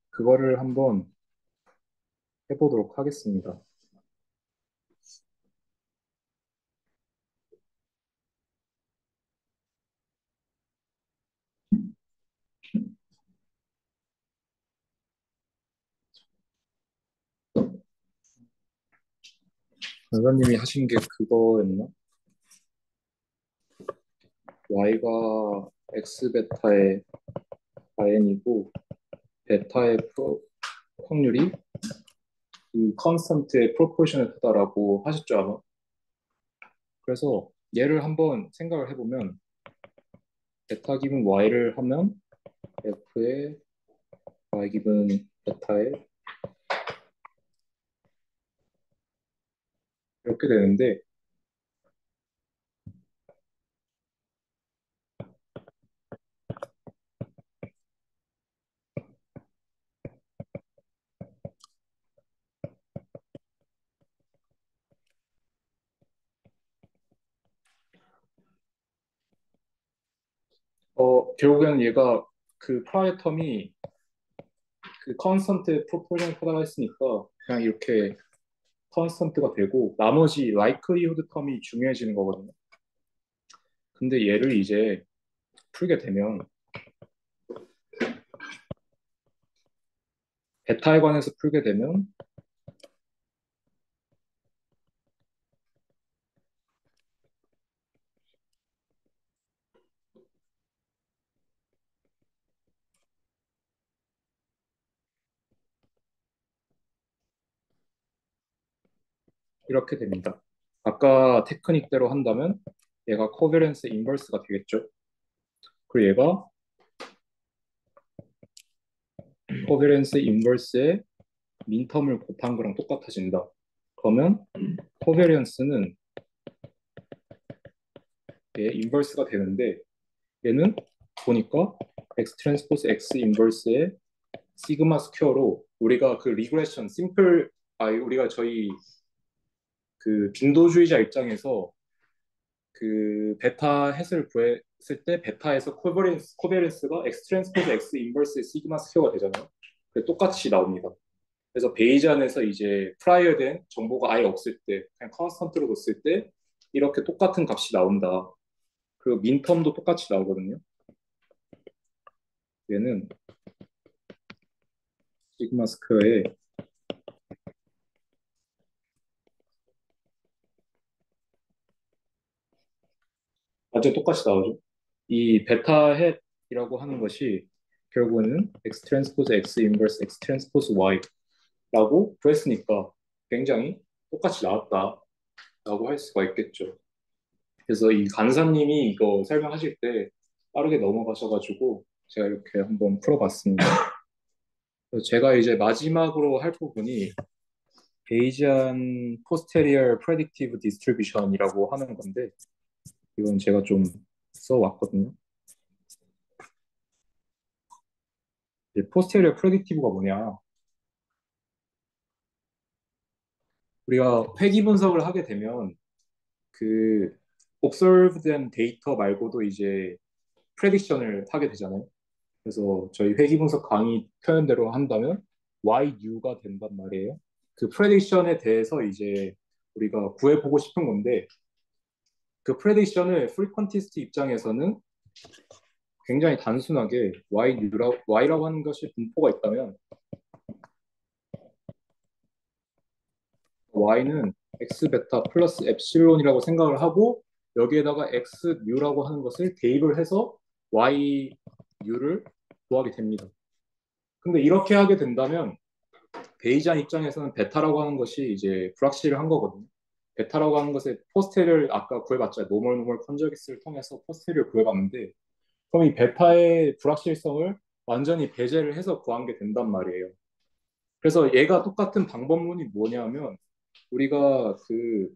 그거를 한번 해보도록 하겠습니다. 강사님이 하신 게 그거였나? y가 x 베타의 n이고 베타의 확률이 이 컨스턴트의 프로포셔널하다라고 하셨죠 아마? 그래서 얘를 한번 생각을 해보면 베타 기분 y를 하면 f의 y 기분 베타에 이렇게 되는데 결국에는 얘가 그 프라이어 텀이 그 컨스턴트 프로포셔널하다 했으니까 그냥 이렇게 컨스턴트가 되고 나머지 라이클리후드 텀이 중요해지는 거거든요. 근데 얘를 이제 풀게 되면 베타에 관해서 풀게 되면 이렇게 됩니다. 아까 테크닉대로 한다면 얘가 코베런스 인버스가 되겠죠. 그리고 얘가 코베런스 인버스의 민텀을 곱한 거랑 똑같아진다. 그러면 코베런스는 얘 인버스가 되는데 얘는 보니까 x 트랜스포스 x 인버스의 시그마 스퀘어로 우리가 그 리그레션 심플 우리가 저희 그 빈도주의자 입장에서 그 베타 햇을 구했을 때 베타에서 코베런스가 x 트랜스포즈 x 인버스 시그마 스퀘어가 되잖아요. 그게 똑같이 나옵니다. 그래서 베이지안에서 이제 프라이어 된 정보가 아예 없을 때 그냥 컨스턴트로 뒀을 때 이렇게 똑같은 값이 나온다. 그리고 민텀도 똑같이 나오거든요. 얘는 시그마 스퀘어에 완전 똑같이 나오죠. 이 베타 햇이라고 하는 것이 결국에는 x 트랜스포즈 x 인버스 x 트랜스포즈 y라고 구했으니까 굉장히 똑같이 나왔다라고 할 수가 있겠죠. 그래서 이 간사님이 이거 설명하실 때 빠르게 넘어가셔가지고 제가 이렇게 한번 풀어봤습니다. 그래서 제가 이제 마지막으로 할 부분이 베이지안 포스테리얼 프레딕티브 디스트리뷰션이라고 하는 건데 이건 제가 좀 써왔거든요. 포스테리얼 프레딕티브가 뭐냐? 우리가 회귀 분석을 하게 되면 그 observed된 데이터 말고도 이제 프레딕션을 하게 되잖아요. 그래서 저희 회귀 분석 강의 표현대로 한다면 YU가 된단 말이에요. 그 프레딕션에 대해서 이제 우리가 구해보고 싶은 건데 그 프레딕션을 프리퀀티스트 입장에서는 굉장히 단순하게 Y라고 하는 것이 분포가 있다면 Y는 X 베타 플러스 엡실론이라고 생각을 하고 여기에다가 X U라고 하는 것을 대입을 해서 Y U를 구하게 됩니다. 근데 이렇게 하게 된다면 베이지안 입장에서는 베타라고 하는 것이 이제 불확실한 거거든요. 베타라고 하는 것의 포스테리얼 아까 구해봤죠. 노멀 컨저기스를 통해서 포스테리얼 구해봤는데 그럼 이 베타의 불확실성을 완전히 배제를 해서 구한 게 된단 말이에요. 그래서 얘가 똑같은 방법론이 뭐냐면 우리가 그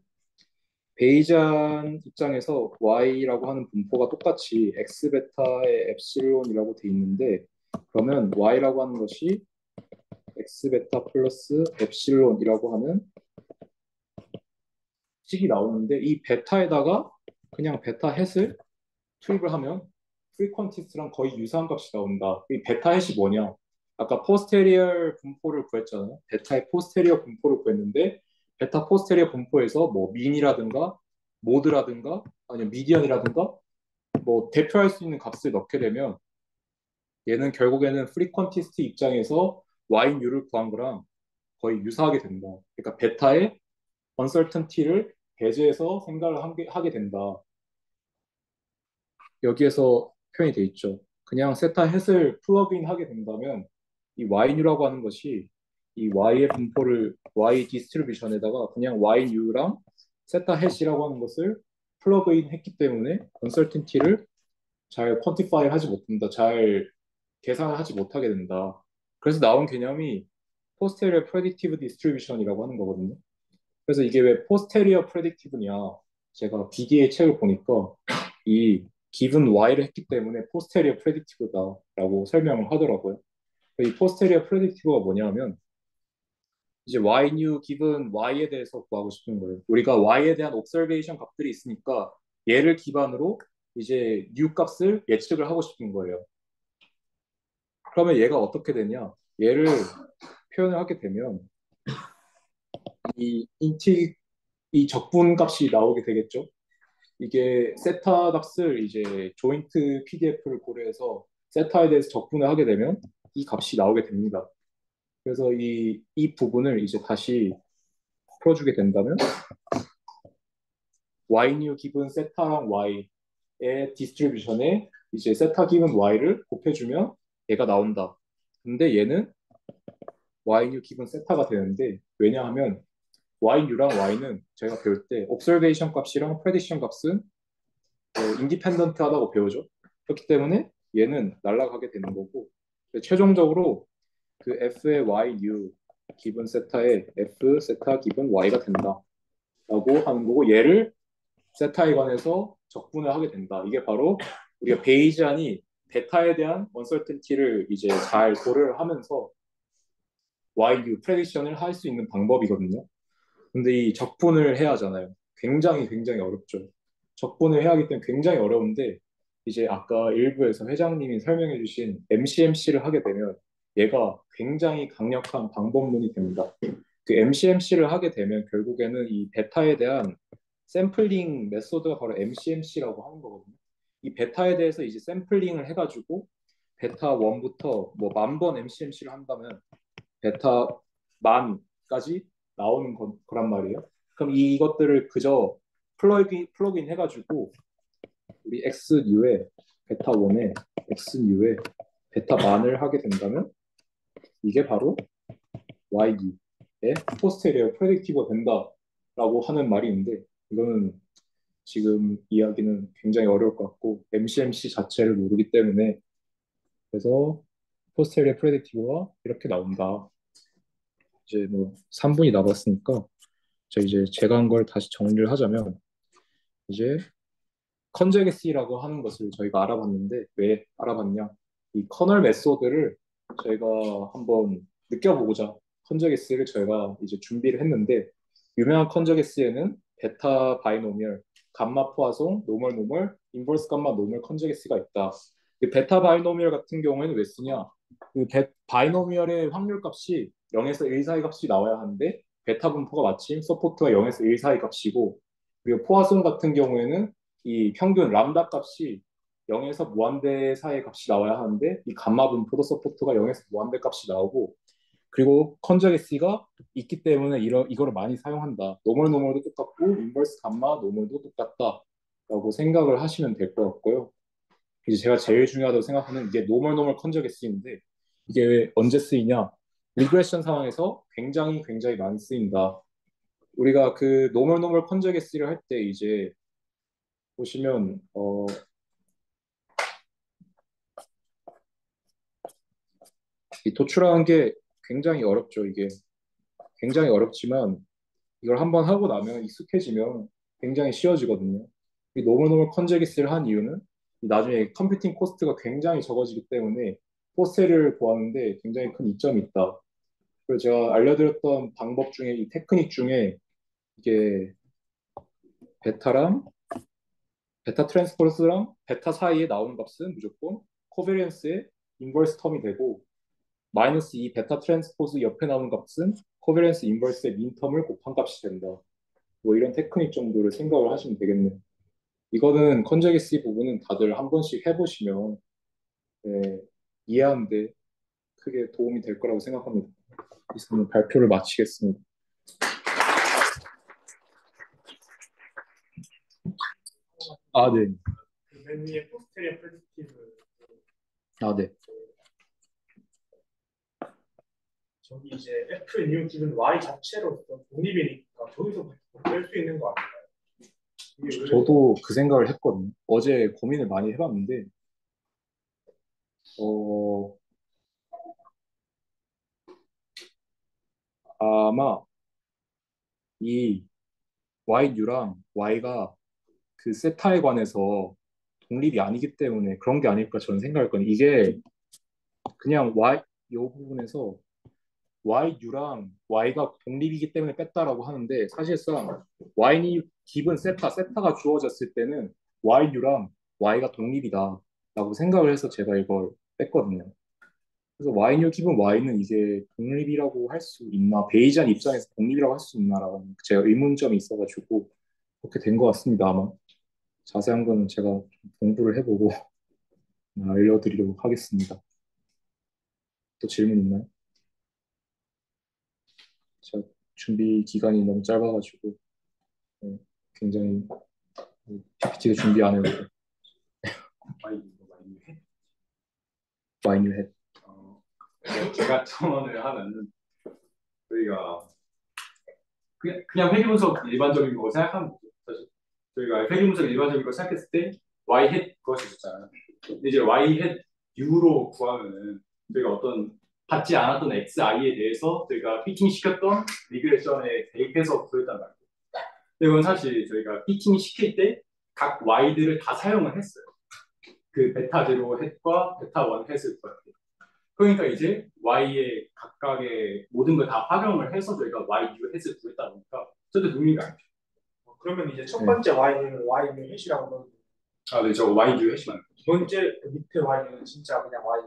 베이지안 입장에서 y라고 하는 분포가 똑같이 x 베타의 엡실론이라고 돼 있는데 그러면 y라고 하는 것이 x 베타 플러스 엡실론이라고 하는 식이 나오는데 이 베타에다가 그냥 베타 햇을 투입을 하면 프리퀀티스트랑 거의 유사한 값이 나온다. 이 베타 햇이 뭐냐? 아까 포스테리얼 분포를 구했잖아요. 베타의 포스테리어 분포를 구했는데 베타 포스테리어 분포에서 뭐 민이라든가 모드라든가 아니면 미디언이라든가 뭐 대표할 수 있는 값을 넣게 되면 얘는 결국에는 프리퀀티스트 입장에서 y유를 구한 거랑 거의 유사하게 된다. 그러니까 베타의 uncertainty를 배제해서 생각을 하게 된다. 여기에서 표현이 돼 있죠. 그냥 세타 햇을 플러그인 하게 된다면 이 ynu라고 하는 것이 이 y의 분포를 y 디스트리뷰션에다가 그냥 ynu랑 세타 햇이라고 하는 것을 플러그인 했기 때문에 uncertainty를 잘 퀀티파이 하지 못한다. 잘 계산을 하지 못하게 된다. 그래서 나온 개념이 posterior predictive distribution이라고 하는 거거든요. 그래서 이게 왜 posterior predictive냐? 제가 BD의 책을 보니까 이 given y를 했기 때문에 posterior predictive다라고 설명을 하더라고요. 이 posterior predictive가 뭐냐면 이제 y new given y에 대해서 구하고 싶은 거예요. 우리가 y에 대한 observation 값들이 있으니까 얘를 기반으로 이제 new 값을 예측을 하고 싶은 거예요. 그러면 얘가 어떻게 되냐? 얘를 표현을 하게 되면 이 적분 값이 나오게 되겠죠. 이게 세타 값을 이제 조인트 PDF를 고려해서 세타에 대해서 적분을 하게 되면 이 값이 나오게 됩니다. 그래서 이 부분을 이제 다시 풀어주게 된다면 y new 기분 세타랑 y의 디스트리뷰션에 이제 세타 기분 y를 곱해주면 얘가 나온다. 근데 얘는 y new 기분 세타가 되는데 왜냐하면 yu랑 y는 저희가 배울 때 observation 값이랑 prediction 값은 인디펜던트하다고 배우죠. 그렇기 때문에 얘는 날아가게 되는 거고 최종적으로 그 f의 yu 기본 세타의 f 세타 기본 y가 된다라고 하는 거고 얘를 세타에 관해서 적분을 하게 된다. 이게 바로 우리가 베이지안이 베타에 대한 언설텐티를 이제 잘 고려를 하면서 yu 프레딕션을 할 수 있는 방법이거든요. 근데 이 적분을 해야 하잖아요. 굉장히 어렵죠. 적분을 해야 하기 때문에 굉장히 어려운데 이제 아까 일부에서 회장님이 설명해 주신 MCMC를 하게 되면 얘가 굉장히 강력한 방법론이 됩니다. 그 MCMC를 하게 되면 결국에는 이 베타에 대한 샘플링 메소드가 바로 MCMC라고 하는 거거든요. 이 베타에 대해서 이제 샘플링을 해가지고 베타 1부터 뭐 10,000번 MCMC를 한다면 베타 만까지 나오는 거란 말이에요. 그럼 이것들을 그저 플러그인 해가지고 우리 X뉴에 베타 1에 X뉴에 베타 만을 하게 된다면 이게 바로 Y뉴의 포스테리어 프레딕티브가 된다라고 하는 말이 있는데 이거는 지금 이야기는 굉장히 어려울 것 같고 MCMC 자체를 모르기 때문에 그래서 포스테리어 프레딕티브가 이렇게 나온다. 이제 뭐 3분이 남았으니까 이제 제가 한 걸 다시 정리를 하자면 이제 컨저게시라고 하는 것을 저희가 알아봤는데 왜 알아봤냐? 이 커널 메소드를 저희가 한번 느껴보고자 컨저게시를 저희가 이제 준비를 했는데 유명한 컨저게시에는 베타 바이노미얼, 감마 포화송, 노멀, 인버스 감마 노멀 컨저게시가 있다. 이 베타 바이노미얼 같은 경우에는 왜 쓰냐? 그 바이노미얼의 확률 값이 0에서 1 사이 값이 나와야 하는데 베타 분포가 마침 서포트가 0에서 1 사이 값이고 그리고 포화송 같은 경우에는 이 평균 람다 값이 0에서 무한대 사이 값이 나와야 하는데 이 감마 분포도 서포트가 0에서 무한대 값이 나오고 그리고 컨저게시가 있기 때문에 이거를 많이 사용한다. 노멀도 똑같고 인버스 감마 노멀도 똑같다라고 생각을 하시면 될 것 같고요. 이제 제가 제일 중요하다고 생각하는 이게 노멀 컨저게시인데 이게 왜 언제 쓰이냐? 리그레션 상황에서 굉장히 많이 쓰인다. 우리가 그 노멀 컨저게시를 할 때 이제 보시면 이 도출하는 게 굉장히 어렵죠. 이게 굉장히 어렵지만 이걸 한번 하고 나면 익숙해지면 굉장히 쉬워지거든요. 이 노멀 컨저게시를 한 이유는 나중에 컴퓨팅 코스트가 굉장히 적어지기 때문에 포스를 구하는데 굉장히 큰 이점이 있다. 그리고 제가 알려드렸던 방법 중에 이 테크닉 중에 이게 베타랑 베타 트랜스포스랑 베타 사이에 나오는 값은 무조건 코베리언스의 인버스 텀이 되고 마이너스 이 베타 트랜스포즈 옆에 나오는 값은 코베리언스 인버스의 민텀을 곱한 값이 된다. 뭐 이런 테크닉 정도를 생각을 하시면 되겠네요. 이거는 컨저게시 부분은 다들 한 번씩 해보시면 네, 이해하는데 크게 도움이 될 거라고 생각합니다. 이상 발표를 마치겠습니다. 아, 네. 그맨 위에 포스테리어 프레디ክ티브 아, 네. 저기 이제 F new given Y 자체로서 독립이니까 저기서부터 뺄수 있는 거 아닌가요? 이게 왜 저도 그 생각을 했거든요. 어제 고민을 많이 해봤는데, 어, 아마 이 YU랑 Y가 그 세타에 관해서 독립이 아니기 때문에 그런 게 아닐까 저는 생각했거든요. 이게 그냥 요 부분에서 YU랑 Y가 독립이기 때문에 뺐다라고 하는데 사실상 Y니 기본 세타가 주어졌을 때는 YU랑 Y가 독립이다라고 생각을 해서 제가 이걸 뺐거든요. 그래서 Y뉴 기본 Y는 이게 독립이라고 할 수 있나, 베이지안 입장에서 독립이라고 할 수 있나라고 제가 의문점이 있어가지고 그렇게 된 것 같습니다. 아마 자세한 거는 제가 좀 공부를 해보고 알려드리도록 하겠습니다. 또 질문 있나요? 제가 준비 기간이 너무 짧아가지고 네, 굉장히 PPT도 준비 안 해서 와인을 해. 어, 제가 첨언을 하면은 저희가 그냥 회계 분석 일반적인 거 생각하면 되죠. 사실 저희가 회계 분석 일반적인 거 생각했을 때 y hat 그것이 있었잖아요. 근데 이제 y hat u로 구하면은 저희가 어떤 받지 않았던 xi에 대해서 저희가 피팅 시켰던 리그레션에 대입해서 구했단 말이에요. 근데 이건 사실 저희가 피팅 시킬 때 각 y들을 다 사용을 했어요. 그 베타 제로 햇과 베타 원 햇을 구할 때. 그러니까 이제 y의 각각의 모든 걸 다 활용을 해서 저희가 y u 햇을 구했다 보니까 절대 독립이 아니죠. 그러면 이제 첫 네. 번째 Y는 Y는 해시라고 하면 아, 네, 저 y u 햇이 맞는 거죠. 두 번째 그 밑에 Y는 진짜 그냥 Y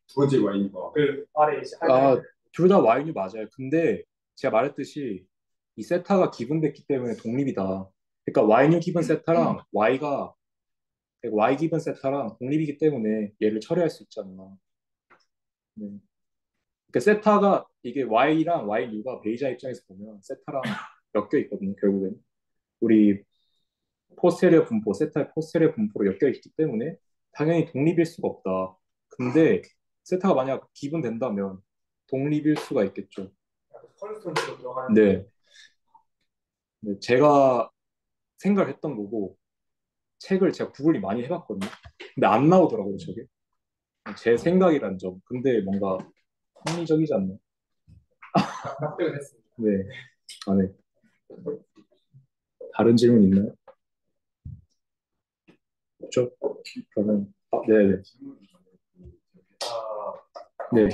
두 번째 y니까. 그 아래 이제 둘 다 Y뉴 맞아요. 근데 제가 말했듯이 이 세타가 기분됐기 때문에 독립이다. 그러니까 Y뉴 기분 세타랑 Y 기분 세타랑 독립이기 때문에 얘를 처리할 수 있지 않나. 네. 그러니까 세타가 이게 Y랑 Y뉴가 베이자 입장에서 보면 세타랑 엮여 있거든요. 결국엔 우리 포스테리어 분포, 세타의 포스테리어 분포로 엮여 있기 때문에 당연히 독립일 수가 없다. 근데 세타가 만약 기분된다면 독립일 수가 있겠죠. 컨스턴트로 들어가는 네. 네, 제가 생각했던 거고 책을 제가 구글이 많이 해봤거든요. 근데 안 나오더라고요, 저게. 제 생각이란 점. 근데 뭔가 합리적이지 않나? 납득을 했습니다. 네. 아, 네. 다른 질문 있나요? 없죠? 그러면 네네. 네.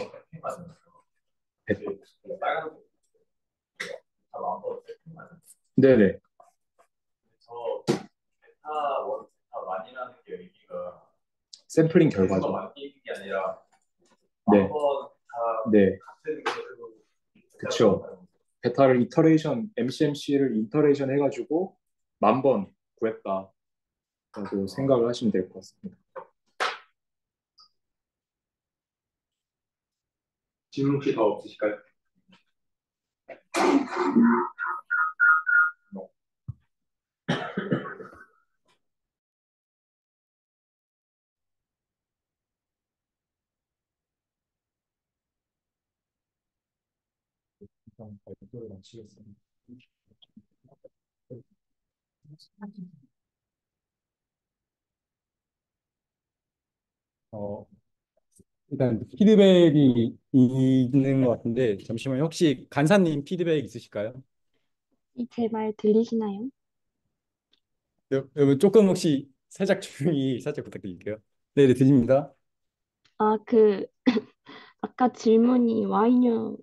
네네. 저 베타 원 베타 만이라는 게 의미가 샘플링 결과죠. 바뀌는 게 아니라 네. 한번 다 네. 같은 것으로 그쵸. 베타를 MCMC를 이터레이션 해가지고 10,000번 구했다라고 생각을 하시면 될 것 같습니다. 질문 혹시 더 없으실까요? 일단 발표를 마치겠습니다. 어, 일단 피드백이 있는 것 같은데 잠시만요. 혹시 간사님 피드백 있으실까요? 제 말 들리시나요? 여러분 조금 혹시 살짝 조용히 살짝 부탁드릴게요. 네, 네, 들립니다. 아, 아까 질문이 Y뉴랑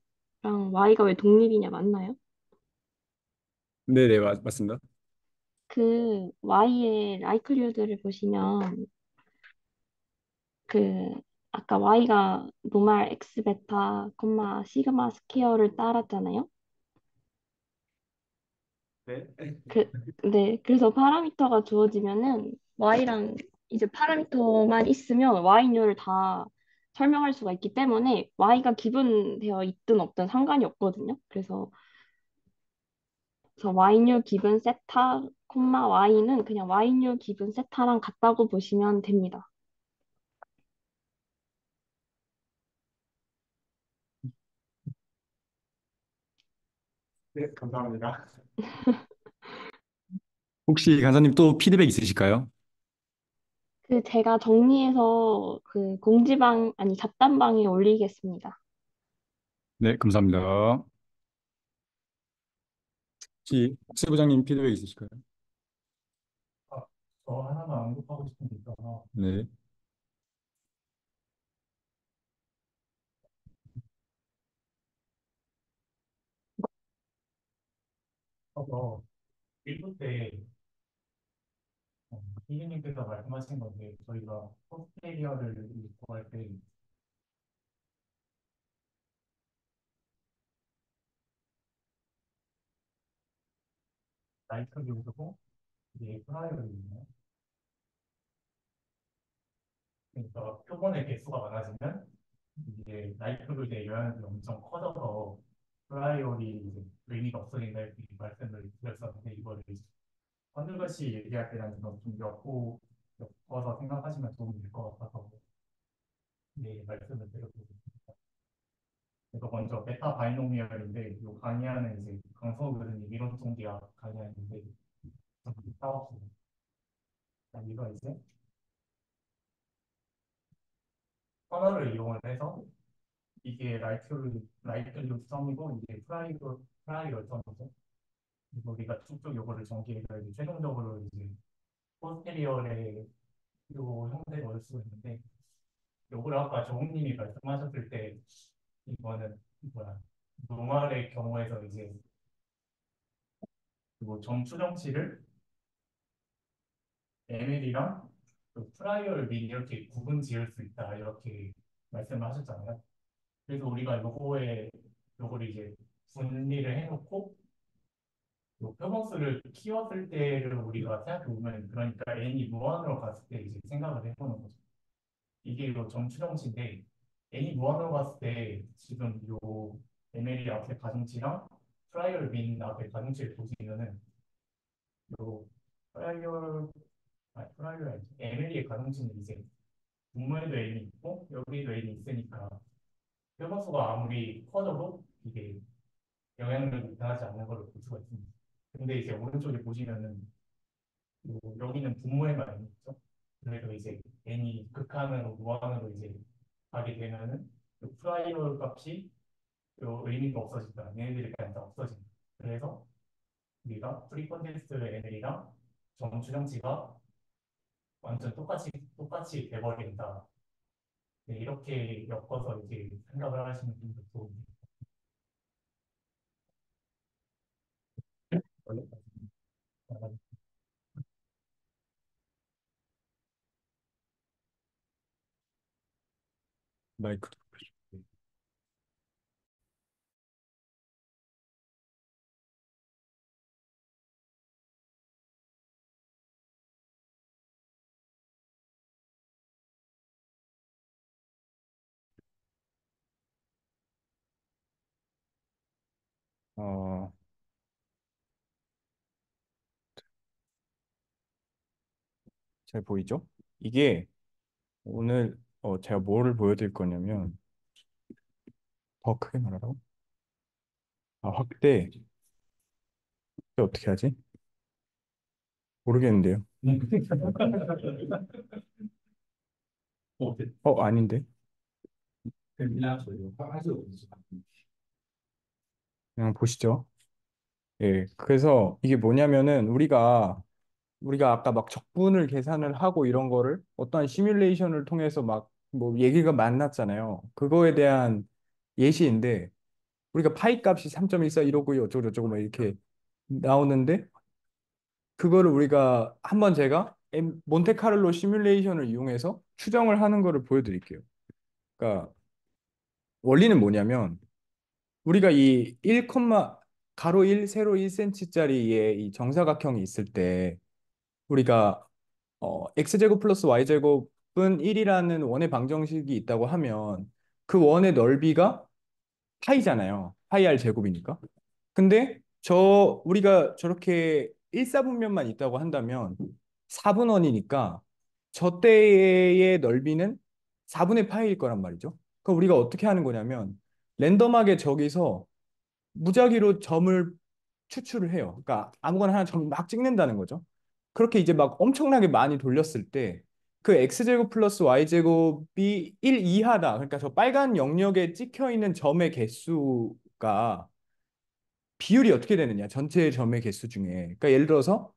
Y가 왜 독립이냐 맞나요? 네, 네, 맞습니다. Y의 라이클리후드를 보시면 그 아까 Y가 노말 X 베타, 시그마 스퀘어를 따랐잖아요. 네. 그, 네, 그래서 파라미터가 주어지면은 Y랑 이제 파라미터만 있으면 Y뉴를 다 설명할 수가 있기 때문에 Y가 기분되어 있든 없든 상관이 없거든요. 그래서 Y뉴 기분 세타, 콤마 y는 그냥 y뉴 기분 세타랑 같다고 보시면 됩니다. 네, 감사합니다. 혹시 간사님 또 피드백 있으실까요? 그 제가 정리해서 그 공지방 아니 잡담방에 올리겠습니다. 네, 감사합니다. 혹시 학세 부장님 피드백 있으실까요? 아, 저 하나만 언급하고 싶은 게 있어서 네. 서 1부 때 선생님께서 말씀하신 건데 저희가 포스테리어를 구할 때 라이터 요소고 이제 프라이어를 있나요? 그러니까 표본의 개수가 많아지면 이제 나이트로이드의 영향이 엄청 커져서 프라이어리 이제 의미가 없어진다 이렇게 말씀을 드렸었는데 이거를 헌들것이 얘기할 때는 좀 엮어서 생각하시면 도움이 될 것 같아서 네 말씀을 드렸거든요. 그래서 먼저 메타 바이노미얼인데 이 강의하는 이제 강성우 교수님 이론 통계학 강의하는데 좀 따왔습니다. 이거 이제 언어를 이용을 해서 이게 라이트류 성이고 이게 프라이어 성이죠. 그래서 우리가 쭉쭉 요거를 전개해서 이제 최종적으로 이제 포스테리어의 요 형태를 얻을 수 있는데 요거를 아까 조홍님이 말씀하셨을 때 이거는 뭐야 노말의 경우에서 이제 뭐 점추정치를 ML이랑 그 프라이어를 미리 이렇게 구분 지을 수 있다 이렇게 말씀을 하셨잖아요. 그래서 우리가 요거를 이제 분리를 해놓고 요 표본수를 키웠을 때를 우리가 생각해 보면 그러니까 n이 무한으로 갔을 때 이제 생각을 해보는 거죠. 이게 요 점추정치인데 n이 무한으로 갔을 때 지금 요 ML이 앞에 가중치랑 트라이얼 민 앞에 가중치를 보시면은 요 트라이얼 트라이얼 아니지 ML의 가중치는 이제 분모에도 n이 있고 여기도 n이 있으니까 표본수가 아무리 커져도 이게 영향력이 나타나지 않는 걸 볼 수가 있습니다. 근데 이제 오른쪽에 보시면은 여기는 분모에만 있죠. 그래서 이제 n이 극한으로 무한으로 이제 가게 되면은 그 프라이얼 값이 요 의미가 없어진다. 얘네들이 그냥 다 없어진다. 그래서 우리가 프리컨텐스 n이랑 정추정치가 완전 똑같이 돼버린다. 네, 이렇게 엮어서 이제 생각을 하시면 좀 더 도움이 될 것 같아요. 마이크. 어, 잘 보이죠? 이게 오늘 제가 뭐를 보여드릴 거냐면 더 크게 말하라고? 확대. 어떻게 하지? 모르겠는데요. 네. 아닌데. 그냥 저희가 할수 없죠. 그냥 보시죠. 예. 그래서 이게 뭐냐면은 우리가 아까 막 적분을 계산을 하고 이런 거를 어떠한 시뮬레이션을 통해서 막 뭐 얘기가 많았잖아요. 그거에 대한 예시인데 우리가 파이 값이 3.14 이러고 어쩌고 저쩌고 막 이렇게 나오는데 그거를 우리가 한번 제가 몬테카를로 시뮬레이션을 이용해서 추정을 하는 거를 보여드릴게요. 그러니까 원리는 뭐냐면 우리가 이 1, 가로 1, 세로 1cm짜리의 이 정사각형이 있을 때 우리가 x제곱 플러스 y제곱은 1이라는 원의 방정식이 있다고 하면 그 원의 넓이가 파이잖아요. 파이 r 제곱이니까. 근데 우리가 저렇게 1사분면만 있다고 한다면 4분원이니까 저 때의 넓이는 4분의 파이일 거란 말이죠. 그럼 우리가 어떻게 하는 거냐면 랜덤하게 저기서 무작위로 점을 추출을 해요. 그러니까 아무거나 하나 점을 막 찍는다는 거죠. 그렇게 이제 막 엄청나게 많이 돌렸을 때 그 x제곱 플러스 y제곱이 1 이하다. 그러니까 저 빨간 영역에 찍혀 있는 점의 개수가 비율이 어떻게 되느냐? 전체 점의 개수 중에. 그러니까 예를 들어서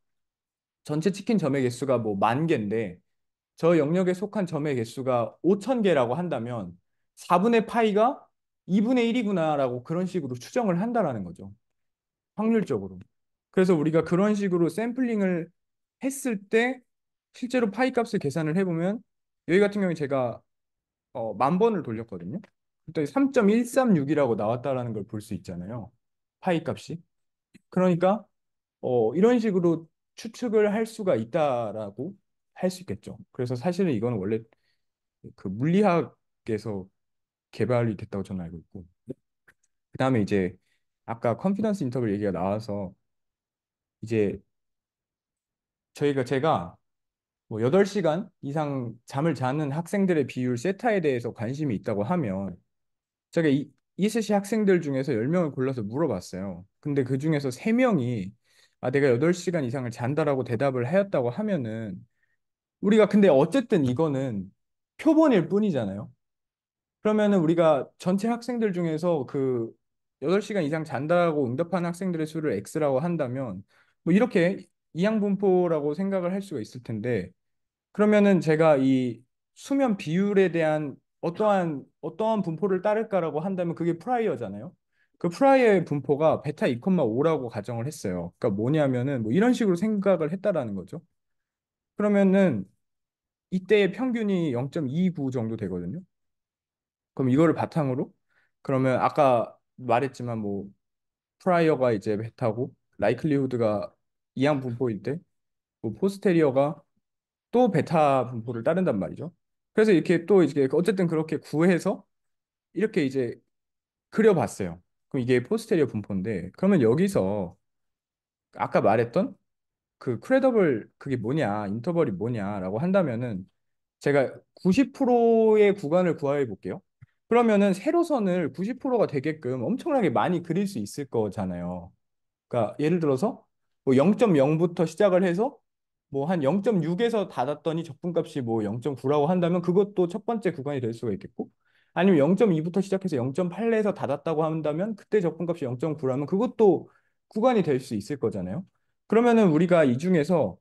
전체 찍힌 점의 개수가 뭐 10,000개인데 저 영역에 속한 점의 개수가 5,000개라고 한다면 4분의 파이가 2분의 1이구나라고 그런 식으로 추정을 한다라는 거죠. 확률적으로. 그래서 우리가 그런 식으로 샘플링을 했을 때 실제로 파이 값을 계산을 해보면 여기 같은 경우에 제가 10,000번을 돌렸거든요. 그때 3.136이라고 나왔다라는 걸 볼 수 있잖아요. 파이 값이. 그러니까 이런 식으로 추측을 할 수가 있다라고 할 수 있겠죠. 그래서 사실은 이거는 원래 그 물리학에서 개발이 됐다고 저는 알고 있고. 그다음에 이제 아까 컨피던스 인터벌 얘기가 나와서 이제 제가 뭐 8시간 이상 잠을 자는 학생들의 비율 세타에 대해서 관심이 있다고 하면 제가 ESC 학생들 중에서 10명을 골라서 물어봤어요. 근데 그 중에서 3명이 내가 8시간 이상을 잔다라고 대답을 하였다고 하면은 우리가 근데 어쨌든 이거는 표본일 뿐이잖아요. 그러면은 우리가 전체 학생들 중에서 그 8시간 이상 잔다고 응답한 학생들의 수를 X라고 한다면 뭐 이렇게 이항분포라고 생각을 할 수가 있을 텐데 그러면은 제가 이 수면 비율에 대한 어떠한 분포를 따를까라고 한다면 그게 프라이어잖아요. 그 프라이어의 분포가 베타 2,5라고 가정을 했어요. 그러니까 뭐냐면은 뭐 이런 식으로 생각을 했다라는 거죠. 그러면은 이때의 평균이 0.29 정도 되거든요. 그럼 이거를 바탕으로 그러면 아까 말했지만 뭐 프라이어가 이제 베타고 라이클리후드가 이항 분포일 때 뭐 포스테리어가 또 베타 분포를 따른단 말이죠. 그래서 이렇게 또 이제 어쨌든 그렇게 구해서 이렇게 이제 그려봤어요. 그럼 이게 포스테리어 분포인데 그러면 여기서 아까 말했던 그 크레더블 그게 뭐냐 인터벌이 뭐냐라고 한다면은 제가 90%의 구간을 구하해 볼게요. 그러면은 세로선을 90%가 되게끔 엄청나게 많이 그릴 수 있을 거잖아요. 그러니까 예를 들어서 뭐 0.0부터 시작을 해서 뭐 한 0.6에서 닫았더니 적분값이 뭐 0.9라고 한다면 그것도 첫 번째 구간이 될 수가 있겠고 아니면 0.2부터 시작해서 0.8에서 닫았다고 한다면 그때 적분값이 0.9라면 그것도 구간이 될 수 있을 거잖아요. 그러면은 우리가 이 중에서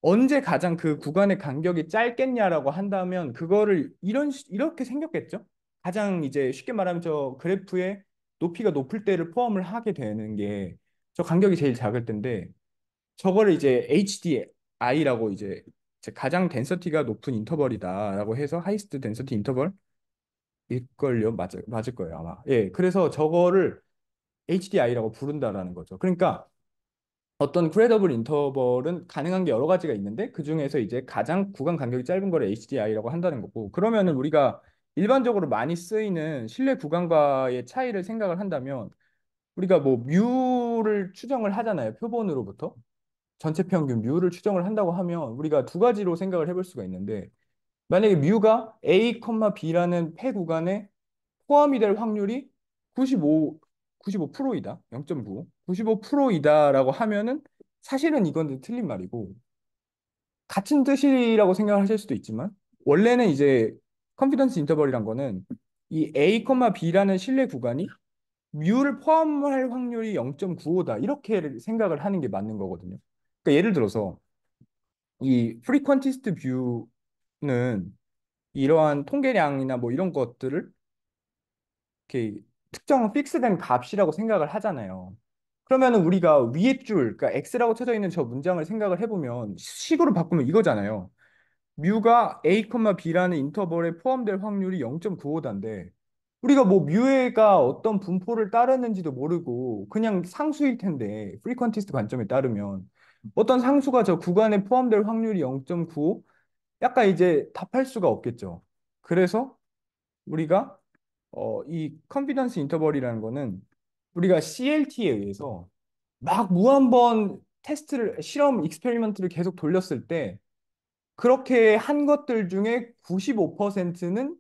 언제 가장 그 구간의 간격이 짧겠냐라고 한다면 그거를 이렇게 생겼겠죠? 가장 이제 쉽게 말하면 저 그래프의 높이가 높을 때를 포함을 하게 되는 게 저 간격이 제일 작을 텐데 저거를 이제 HDI라고 이제 가장 덴서티가 높은 인터벌이다라고 해서 하이스트 덴서티 인터벌 일걸요? 맞을 거예요, 아마. 예. 그래서 저거를 HDI라고 부른다라는 거죠. 그러니까 어떤 크레더블 인터벌은 가능한 게 여러 가지가 있는데 그 중에서 이제 가장 구간 간격이 짧은 거를 HDI라고 한다는 거고 그러면은 우리가 일반적으로 많이 쓰이는 실내 구간과의 차이를 생각을 한다면 우리가 뭐 뮤를 추정을 하잖아요. 표본으로부터 전체 평균 뮤를 추정을 한다고 하면 우리가 두 가지로 생각을 해볼 수가 있는데 만약에 뮤가 A, B라는 폐 구간에 포함이 될 확률이 95%이다. 0.9. 95%이다라고 하면은 사실은 이건 틀린 말이고 같은 뜻이라고 생각하실 수도 있지만 원래는 이제 컨피던스 인터벌이란 거는 이 A, B라는 실내 구간이 뮤를 포함할 확률이 0.95다. 이렇게 생각을 하는 게 맞는 거거든요. 그러니까 예를 들어서 이 프리퀀티스트 뷰는 이러한 통계량이나 뭐 이런 것들을 이렇게 특정 픽스된 값이라고 생각을 하잖아요. 그러면은 우리가 위에 줄, 그러니까 x라고 쳐져 있는 저 문장을 생각을 해보면 식으로 바꾸면 이거잖아요. 뮤가 a, b라는 인터벌에 포함될 확률이 0.95다인데 우리가 뭐 뮤가 어떤 분포를 따르는지도 모르고 그냥 상수일 텐데 프리퀀티스트 관점에 따르면 어떤 상수가 저 구간에 포함될 확률이 0.95 약간 이제 답할 수가 없겠죠. 그래서 우리가 이 컨피던스 인터벌이라는 거는 우리가 CLT에 의해서 막 무한번 테스트를 실험 익스페리먼트를 계속 돌렸을 때 그렇게 한 것들 중에 95%는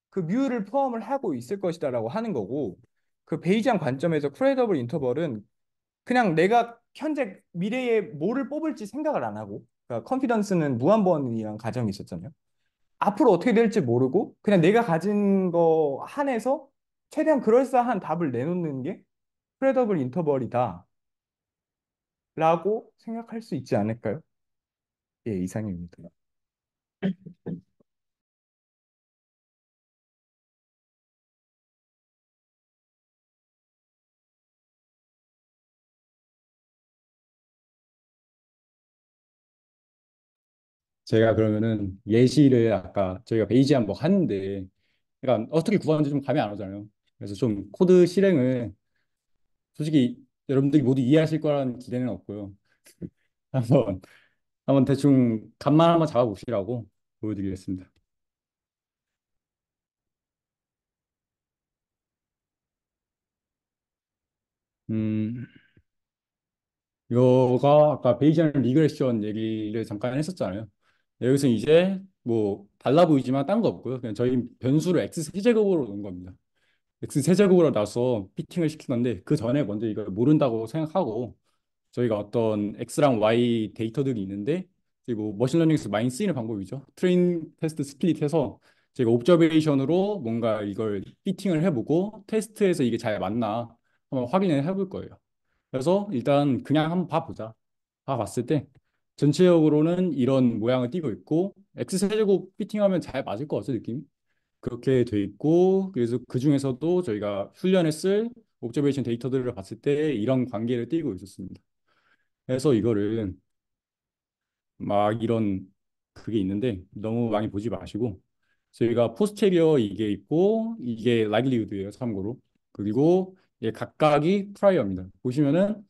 그 뮤를 포함을 하고 있을 것이다라고 하는 거고 그 베이지안 관점에서 크레더블 인터벌은 그냥 내가 현재 미래에 뭐를 뽑을지 생각을 안 하고 그러니까 컨피던스는 무한번이라는 가정이 있었잖아요. 앞으로 어떻게 될지 모르고 그냥 내가 가진 거 한해서 최대한 그럴싸한 답을 내놓는 게 크레더블 인터벌이다라고 생각할 수 있지 않을까요? 예, 이상입니다. 제가 그러면은 예시를 아까 저희가 베이지안 뭐 하는데 그러니까 어떻게 구하는지 좀 감이 안 오잖아요. 그래서 좀 코드 실행을 솔직히 여러분들이 모두 이해하실 거라는 기대는 없고요. 한번 대충 감만 한번 잡아보시라고 보여드리겠습니다. 음, 이거가 아까 베이지안 리그레션 얘기를 잠깐 했었잖아요. 여기서 이제 뭐 달라 보이지만 딴 거 없고요. 그냥 저희 변수를 x 세제곱으로 놓은 겁니다. x 세제곱으로 나서 피팅을 시킨 건데 그 전에 먼저 이걸 모른다고 생각하고 저희가 어떤 x랑 y 데이터들이 있는데 그리고 머신러닝에서 많이 쓰이는 방법이죠. 트레인 테스트 스플릿해서 제가 옵저베이션으로 뭔가 이걸 피팅을 해보고 테스트에서 이게 잘 맞나 한번 확인을 해볼 거예요. 그래서 일단 그냥 한번 봐보자. 봐봤을 때 전체적으로는 이런 모양을 띠고 있고 X세제곱 피팅하면 잘 맞을 것 같아요, 느낌이. 그렇게 돼 있고 그래서 그 중에서도 저희가 훈련에 쓸 옵저베이션 데이터들을 봤을 때 이런 관계를 띠고 있었습니다. 그래서 이거를 막 이런 그게 있는데 너무 많이 보지 마시고 저희가 포스테리어 이게 있고 이게 라이블리후드예요, 참고로. 그리고 얘 각각이 프라이어입니다. 보시면은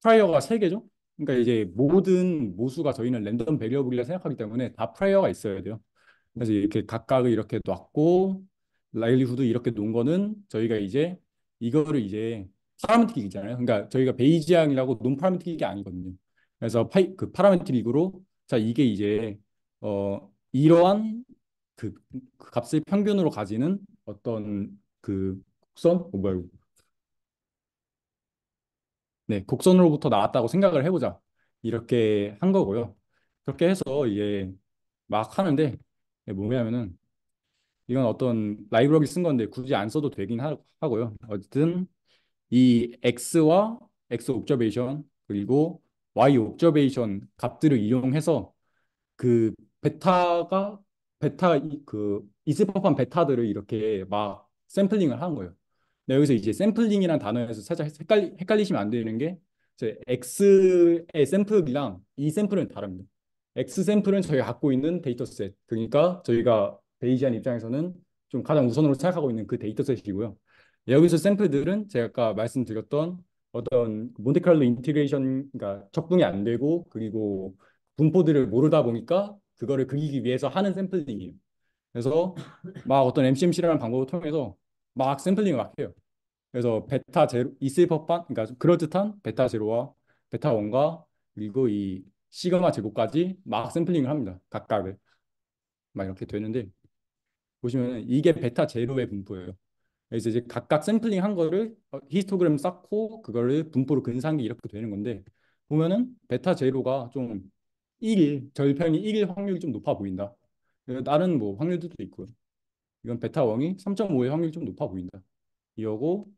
프라이어가 세 개죠. 그러니까 이제 모든 모수가 저희는 랜덤 베리어블이라 생각하기 때문에 다 프라이어가 있어야 돼요. 그래서 이렇게 각각을 이렇게 놨고 라이리후드 이렇게 놓은 거는 저희가 이제 이거를 이제 파라메트릭이잖아요. 그러니까 저희가 베이지앙이라고 논 파라메트릭이 아니거든요. 그래서 그 파라메트릭으로 자 이게 이제 이러한 그 값을 평균으로 가지는 어떤 그 곡선 뭐야 이거. 네, 곡선으로부터 나왔다고 생각을 해보자. 이렇게 한 거고요. 그렇게 해서 이게 막 하는데 이게 뭐냐면은 이건 어떤 라이브러리 쓴 건데 굳이 안 써도 되긴 하고요. 어쨌든 이 x와 x 옵저베이션 그리고 y 옵저베이션 값들을 이용해서 그 베타가 그 이습법한 베타들을 이렇게 막 샘플링을 하는 거예요. 근데 여기서 이제 샘플링이라는 단어에서 살짝 헷갈리시면 안 되는 게 이제 X의 샘플이랑 이 샘플은 다릅니다. X 샘플은 저희가 갖고 있는 데이터셋. 그러니까 저희가 베이지안 입장에서는 좀 가장 우선으로 생각하고 있는 그 데이터셋이고요. 여기서 샘플들은 제가 아까 말씀드렸던 어떤 몬테칼로 인티그레이션, 그러니까 적응이 안 되고 그리고 분포들을 모르다 보니까 그거를 그리기 위해서 하는 샘플링이에요. 그래서 막 어떤 MCMC라는 방법을 통해서 막 샘플링을 막 해요. 그래서 베타 제로 있을 법한 그러니까 그럴듯한 베타 제로와 베타 원과 그리고 이 시그마 제곱까지 막 샘플링을 합니다. 각각을 막 이렇게 되는데 보시면 이게 베타 제로의 분포예요. 그래서 이제 각각 샘플링 한 거를 히스토그램 쌓고 그거를 분포로 근사한 게 이렇게 되는 건데 보면은 베타 제로가 좀 1일 절편이 1일 확률이 좀 높아 보인다. 다른 뭐 확률들도 있고요. 이건 베타 1이 3.5의 확률이 좀 높아 보인다. 이거고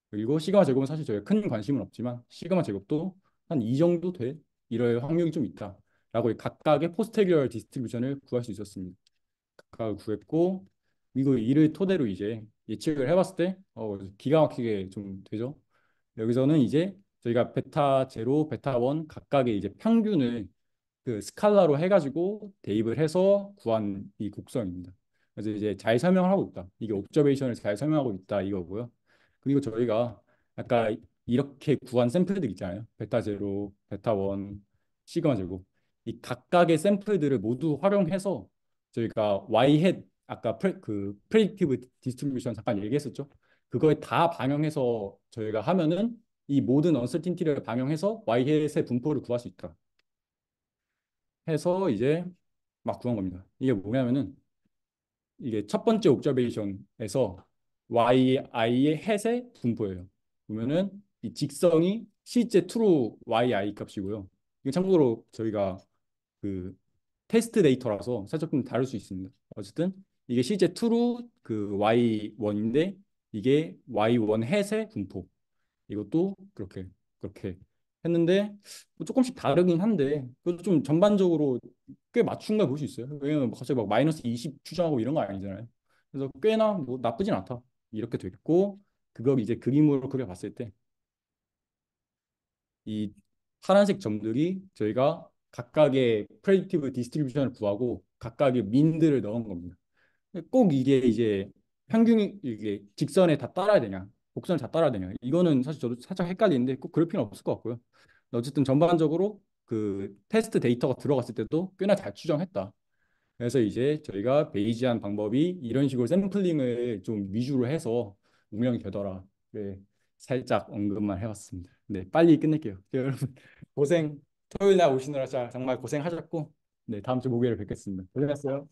그리고 시그마 제곱은 사실 저희가 큰 관심은 없지만 시그마 제곱도 한 이 정도 돼 이럴 확률이 좀 있다. 라고 각각의 포스테리얼 디스트리뷰션을 구할 수 있었습니다. 각각을 구했고 그리고 이를 토대로 이제 예측을 해봤을 때 기가 막히게 좀 되죠. 여기서는 이제 저희가 베타 제로, 베타 원 각각의 이제 평균을 그 스칼라로 해가지고 대입을 해서 구한 이 곡선입니다. 그래서 이제 잘 설명을 하고 있다. 이게 옵저베이션을 잘 설명하고 있다 이거고요. 그리고 저희가 아까 이렇게 구한 샘플들 있잖아요. 베타 제로, 베타 원, 시그마 제곱. 이 각각의 샘플들을 모두 활용해서 저희가 y 햇 아까 그 프레딕티브 디스트리뷰션 잠깐 얘기했었죠. 그거에 다 반영해서 저희가 하면은 이 모든 언서틴티를 반영해서 y의 분포를 구할 수 있다. 해서 이제 막 구한 겁니다. 이게 뭐냐면은 이게 첫 번째 옵저베이션에서 yi의 햇의 분포예요. 보면은 이 직선이 실제 true yi 값이고요. 이거 참고로 저희가 그 테스트 데이터라서 살짝 좀 다를 수 있습니다. 어쨌든 이게 실제 true 그 y1인데 이게 y1 햇의 분포. 이것도 그렇게 했는데 뭐 조금씩 다르긴 한데 그것도 좀 전반적으로 꽤 맞춘 걸 볼 수 있어요. 왜냐면 뭐 갑자기 막 마이너스 20 추정하고 이런 거 아니잖아요. 그래서 꽤나 뭐 나쁘진 않다. 이렇게 됐고 그걸 이제 그림으로 그려봤을 때 이 파란색 점들이 저희가 각각의 프레딕티브 디스트리뷰션을 구하고 각각의 민들을 넣은 겁니다. 꼭 이게 이제 평균이 이게 직선에 다 따라야 되냐, 곡선을 다 따라야 되냐. 이거는 사실 저도 살짝 헷갈리는데 꼭 그럴 필요는 없을 것 같고요. 어쨌든 전반적으로 그 테스트 데이터가 들어갔을 때도 꽤나 잘 추정했다. 그래서 이제 저희가 베이지한 방법이 이런 식으로 샘플링을 좀 위주로 해서 운영이 되더라. 네, 살짝 언급만 해봤습니다. 네, 빨리 끝낼게요. 네, 여러분 고생 토요일 날 오시느라 정말 고생하셨고, 네, 다음 주 목요일에 뵙겠습니다. 고생했어요.